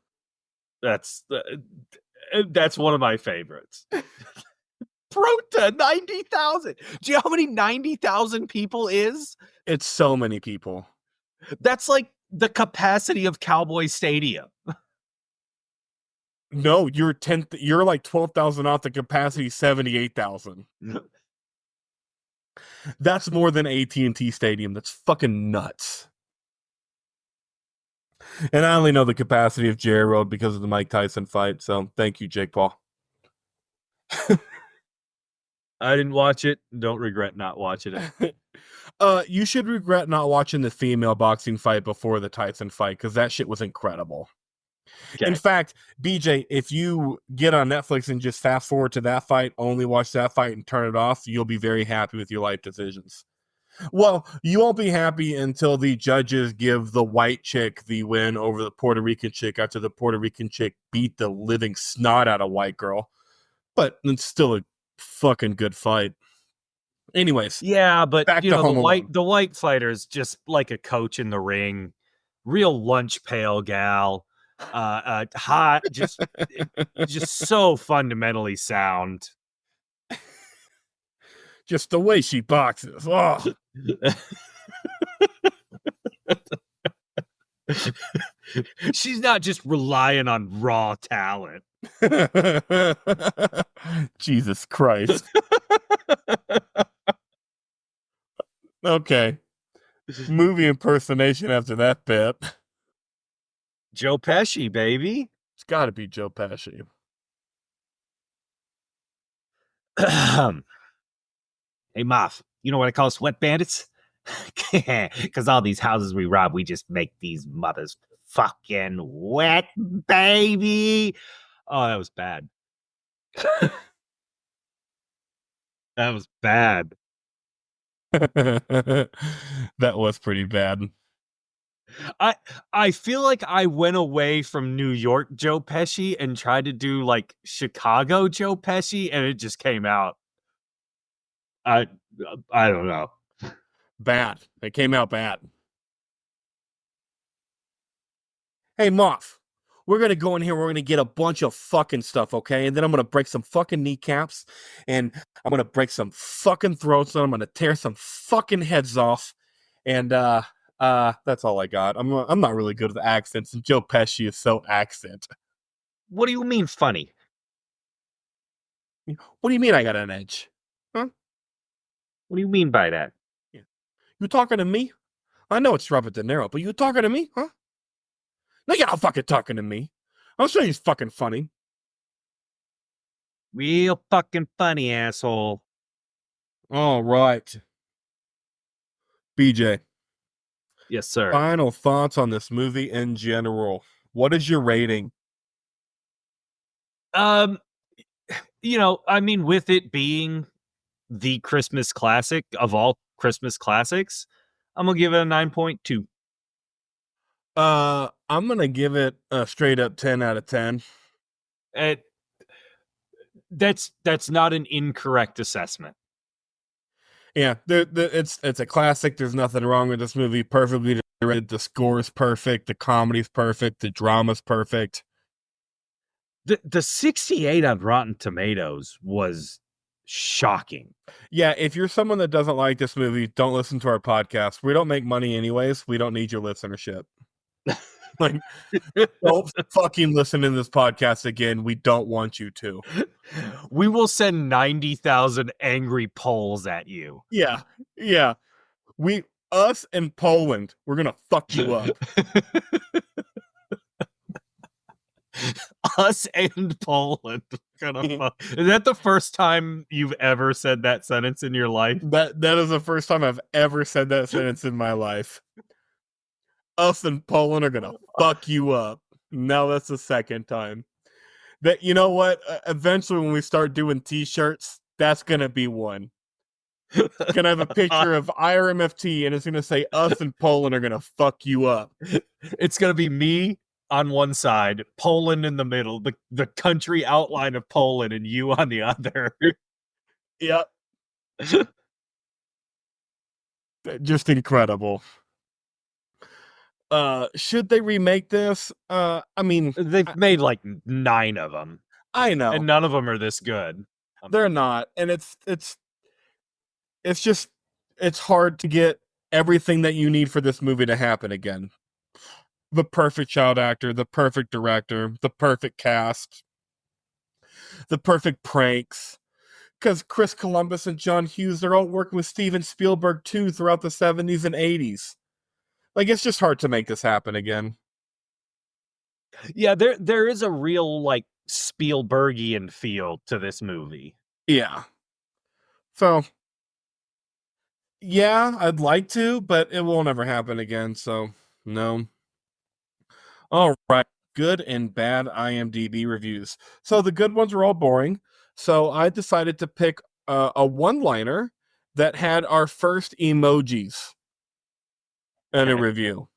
Speaker 1: That's one of my favorites. Prota 90,000. Do you know how many 90,000 people is?
Speaker 2: It's so many people.
Speaker 1: That's like the capacity of Cowboy Stadium.
Speaker 2: No, you're like 12,000 off the capacity 78,000. That's more than AT&T Stadium. That's fucking nuts. And I only know the capacity of Jerry Road because of the Mike Tyson fight. So thank you, Jake Paul.
Speaker 1: I didn't watch it. Don't regret not watching it.
Speaker 2: You should regret not watching the female boxing fight before the Tyson fight because that shit was incredible.
Speaker 1: Okay.
Speaker 2: In fact, BJ, if you get on Netflix and just fast forward to that fight, only watch that fight and turn it off, you'll be very happy with your life decisions. Well, you won't be happy until the judges give the white chick the win over the Puerto Rican chick after the Puerto Rican chick beat the living snot out of white girl. But it's still a fucking good fight. Anyways,
Speaker 1: yeah, but
Speaker 2: back
Speaker 1: you
Speaker 2: to
Speaker 1: know
Speaker 2: Home Alone.
Speaker 1: the white fighter's just like a coach in the ring, real lunch pail gal, hot, just so fundamentally sound.
Speaker 2: Just the way she boxes. Oh.
Speaker 1: She's not just relying on raw talent.
Speaker 2: Jesus Christ. Okay. Movie impersonation after that bit.
Speaker 1: Joe Pesci, baby.
Speaker 2: It's got to be Joe Pesci.
Speaker 1: Hey, Moff, you know what I call sweat bandits? Because all these houses we rob, we just make these mothers fucking wet, baby. Oh, that was bad. That was bad.
Speaker 2: That was pretty bad.
Speaker 1: I feel like I went away from New York Joe Pesci and tried to do like Chicago Joe Pesci, and it just came out. I I don't know.
Speaker 2: Bad. It came out bad. Hey, Moff, we're going to go in here. We're going to get a bunch of fucking stuff, okay? And then I'm going to break some fucking kneecaps. And I'm going to break some fucking throats. And I'm going to tear some fucking heads off. And that's all I got. I'm not really good with accents. And Joe Pesci is so accent.
Speaker 1: What do you mean funny?
Speaker 2: What do you mean I got an edge? Huh?
Speaker 1: What do you mean by that?
Speaker 2: You talking to me? I know it's Robert De Niro, but you talking to me? Huh? No, you're not fucking talking to me. I'll show you he's fucking funny.
Speaker 1: Real fucking funny, asshole.
Speaker 2: All right. BJ.
Speaker 1: Yes, sir.
Speaker 2: Final thoughts on this movie in general. What is your rating?
Speaker 1: You know, I mean, with it being the Christmas classic of all Christmas classics, I'm gonna give it a 9.2.
Speaker 2: I'm gonna give it a straight up 10 out of 10.
Speaker 1: That's not an incorrect assessment.
Speaker 2: Yeah, it's a classic. There's nothing wrong with this movie. Perfectly directed. The score is perfect. The comedy's perfect. The drama's perfect.
Speaker 1: The 68 on Rotten Tomatoes was shocking.
Speaker 2: Yeah, if you're someone that doesn't like this movie, don't listen to our podcast. We don't make money anyways. We don't need your listenership. Like, don't fucking listen to this podcast again. We don't want you to.
Speaker 1: We will send 90,000 angry polls at you.
Speaker 2: Yeah, yeah. Us and Poland, we're gonna fuck you up.
Speaker 1: Us and Poland gonna fuck. Is that the first time you've ever said that sentence in your life?
Speaker 2: That is the first time I've ever said that sentence in my life. Us and Poland are gonna fuck you up. Now that's the second time. That, you know what? Eventually, when we start doing T-shirts, that's gonna be one. It's gonna have a picture of IRMFT, and it's gonna say "Us and Poland are gonna fuck you up."
Speaker 1: It's gonna be me on one side, Poland in the middle, the country outline of Poland, and you on the other.
Speaker 2: Yep, just incredible. Should they remake this? I mean,
Speaker 1: They've made like 9 of them,
Speaker 2: I know,
Speaker 1: and none of them are this good.
Speaker 2: they're not, and it's just it's hard to get everything that you need for this movie to happen again. The perfect child actor, the perfect director, the perfect cast, the perfect pranks. Because Chris Columbus and John Hughes, they're all working with Steven Spielberg too throughout the 70s and 80s. Like, it's just hard to make this happen again.
Speaker 1: Yeah, there is a real like Spielbergian feel to this movie.
Speaker 2: Yeah. So, yeah, I'd like to, but it will never happen again. So, no. All right. Good and bad IMDb reviews. So, the good ones are all boring. So, I decided to pick a one liner that had our first emojis in a review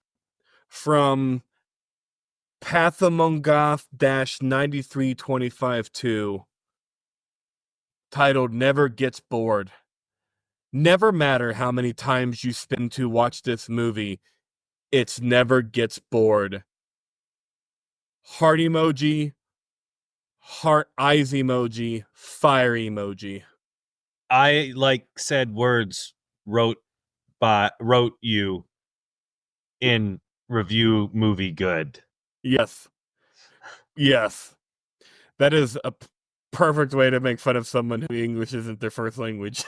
Speaker 2: from Pathamongoth 93252, titled Never Gets Bored. Never matter how many times you spend to watch this movie, it's never gets bored. Heart emoji, heart eyes emoji, fire emoji.
Speaker 1: I like said words wrote you in review movie good.
Speaker 2: Yes. Yes. That is a perfect way to make fun of someone who English isn't their first language.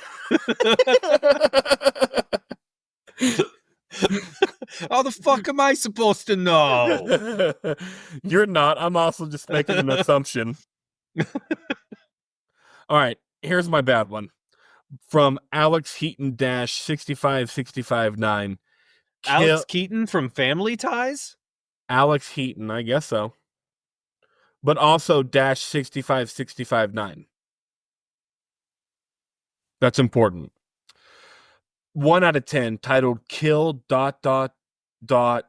Speaker 1: How the fuck am I supposed to know?
Speaker 2: You're not. I'm also just making an assumption. All right, here's my bad one. From Alex Heaton 65659.
Speaker 1: Alex Keaton from Family Ties?
Speaker 2: Alex Heaton, I guess so. But also dash 65659. That's important. 1 out of 10, titled Kill ...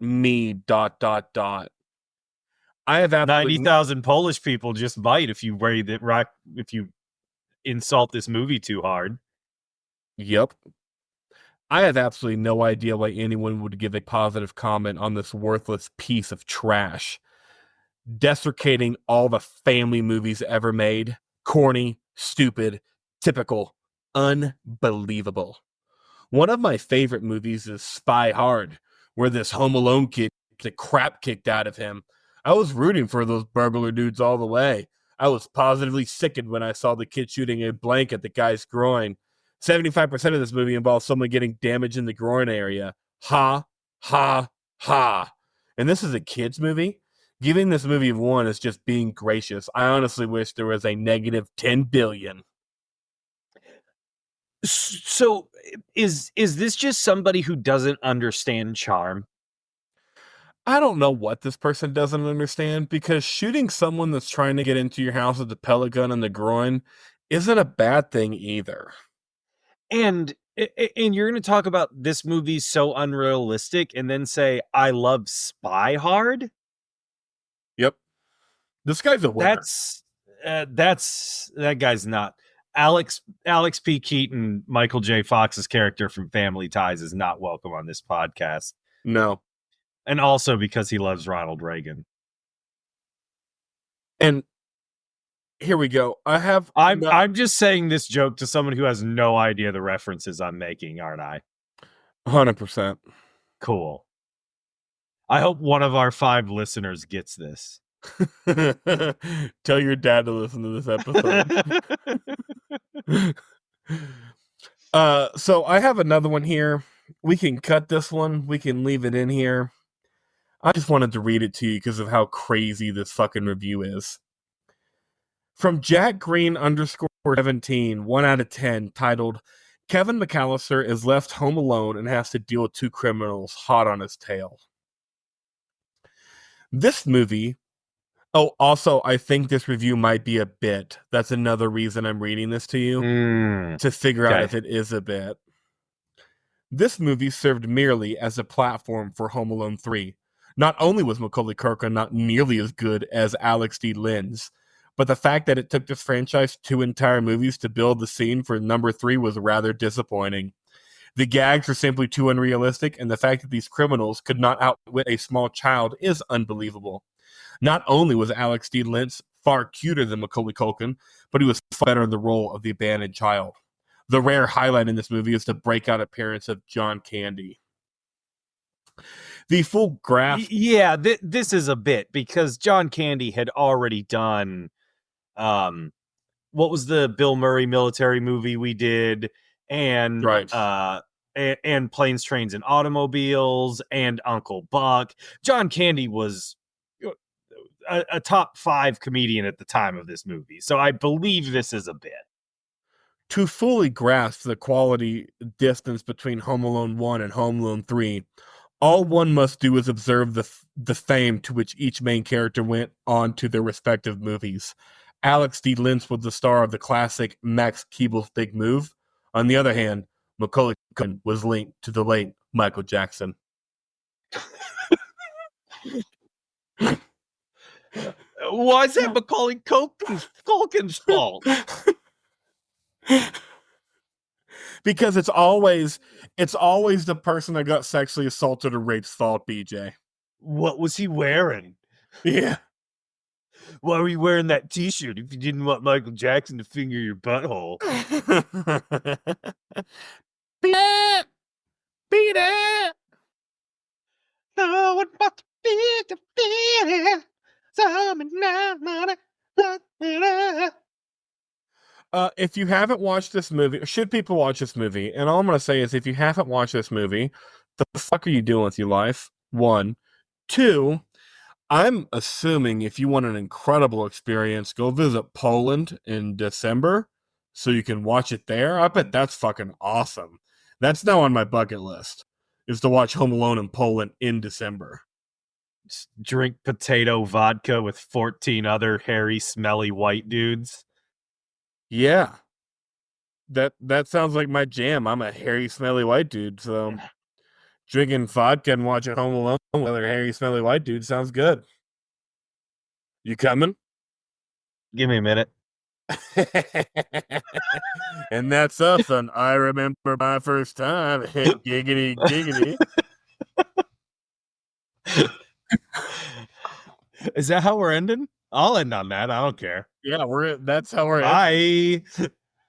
Speaker 2: Me ... I have absolutely
Speaker 1: 90,000 Polish people just bite if you if you insult this movie too hard.
Speaker 2: Yep. I have absolutely no idea why anyone would give a positive comment on this worthless piece of trash. Desecrating all the family movies ever made. Corny, stupid, typical, unbelievable. One of my favorite movies is Spy Hard, where this Home Alone kid gets the crap kicked out of him. I was rooting for those burglar dudes all the way. I was positively sickened when I saw the kid shooting a blank at the guy's groin. 75% of this movie involves someone getting damage in the groin area. Ha, ha, ha. And this is a kid's movie? Giving this movie a 1 is just being gracious. I honestly wish there was a negative 10 billion.
Speaker 1: So is this just somebody who doesn't understand charm?
Speaker 2: I don't know what this person doesn't understand, because shooting someone that's trying to get into your house with a pellet gun in the groin isn't a bad thing either.
Speaker 1: And you're going to talk about this movie's so unrealistic and then say I love Spy Hard?
Speaker 2: Yep. This guy's a winner.
Speaker 1: That's that guy's not. Alex P. Keaton, Michael J. Fox's character from Family Ties, is not welcome on this podcast.
Speaker 2: No.
Speaker 1: And also because he loves Ronald Reagan.
Speaker 2: And here we go.
Speaker 1: I'm just saying this joke to someone who has no idea the references I'm making, aren't I?
Speaker 2: 100%.
Speaker 1: Cool. I hope one of our 5 listeners gets this.
Speaker 2: Tell your dad to listen to this episode. So I have another one here. We can cut this one. We can leave it in here. I just wanted to read it to you because of how crazy this fucking review is. From Jack Green underscore 17, 1 out of 10, titled, Kevin McAllister is left home alone and has to deal with two criminals hot on his tail. This movie... Oh, also, I think this review might be a bit. That's another reason I'm reading this to you, to figure out if it is a bit. This movie served merely as a platform for Home Alone 3. Not only was Macaulay Culkin not nearly as good as Alex D. Linz, but the fact that it took this franchise 2 entire movies to build the scene for number 3 was rather disappointing. The gags were simply too unrealistic, and the fact that these criminals could not outwit a small child is unbelievable. Not only was Alex D. Linz far cuter than Macaulay Culkin, but he was far better in the role of the abandoned child. The rare highlight in this movie is the breakout appearance of John Candy. The full graph...
Speaker 1: Yeah, this is a bit, because John Candy had already done... what was the Bill Murray military movie we did? And...
Speaker 2: Right.
Speaker 1: And Planes, Trains, and Automobiles, and Uncle Buck. John Candy was a top 5 comedian at the time of this movie. So I believe this is a bit.
Speaker 2: To fully grasp the quality distance between Home Alone 1 and Home Alone 3, all one must do is observe the fame to which each main character went on to their respective movies. Alex D. Linz was the star of the classic Max Keeble's Big Move. On the other hand, Macaulay Culkin was linked to the late Michael Jackson.
Speaker 1: Why is that Macaulay Culkin's fault?
Speaker 2: Because it's always the person that got sexually assaulted or raped's fault, BJ.
Speaker 1: What was he wearing?
Speaker 2: Yeah.
Speaker 1: Why were you wearing that t-shirt if you didn't want Michael Jackson to finger your butthole?
Speaker 2: Beat it! Beat it!
Speaker 1: No one wants to beat it.
Speaker 2: If you haven't watched this movie, or should people watch this movie? And all I'm going to say is, if you haven't watched this movie, the fuck are you doing with your life? 1. 2, I'm assuming if you want an incredible experience, go visit Poland in December so you can watch it there. I bet that's fucking awesome. That's now on my bucket list, is to watch Home Alone in Poland in December.
Speaker 1: Just drink potato vodka with 14 other hairy, smelly white dudes.
Speaker 2: Yeah. That sounds like my jam. I'm a hairy, smelly white dude, so drinking vodka and watching Home Alone with other hairy, smelly white dude sounds good. You coming?
Speaker 1: Give me a minute.
Speaker 2: And that's us on I Remember My First Time. Giggity, giggity.
Speaker 1: Is that how we're ending? I'll end on that. I don't care.
Speaker 2: Yeah, that's how we're
Speaker 1: Bye.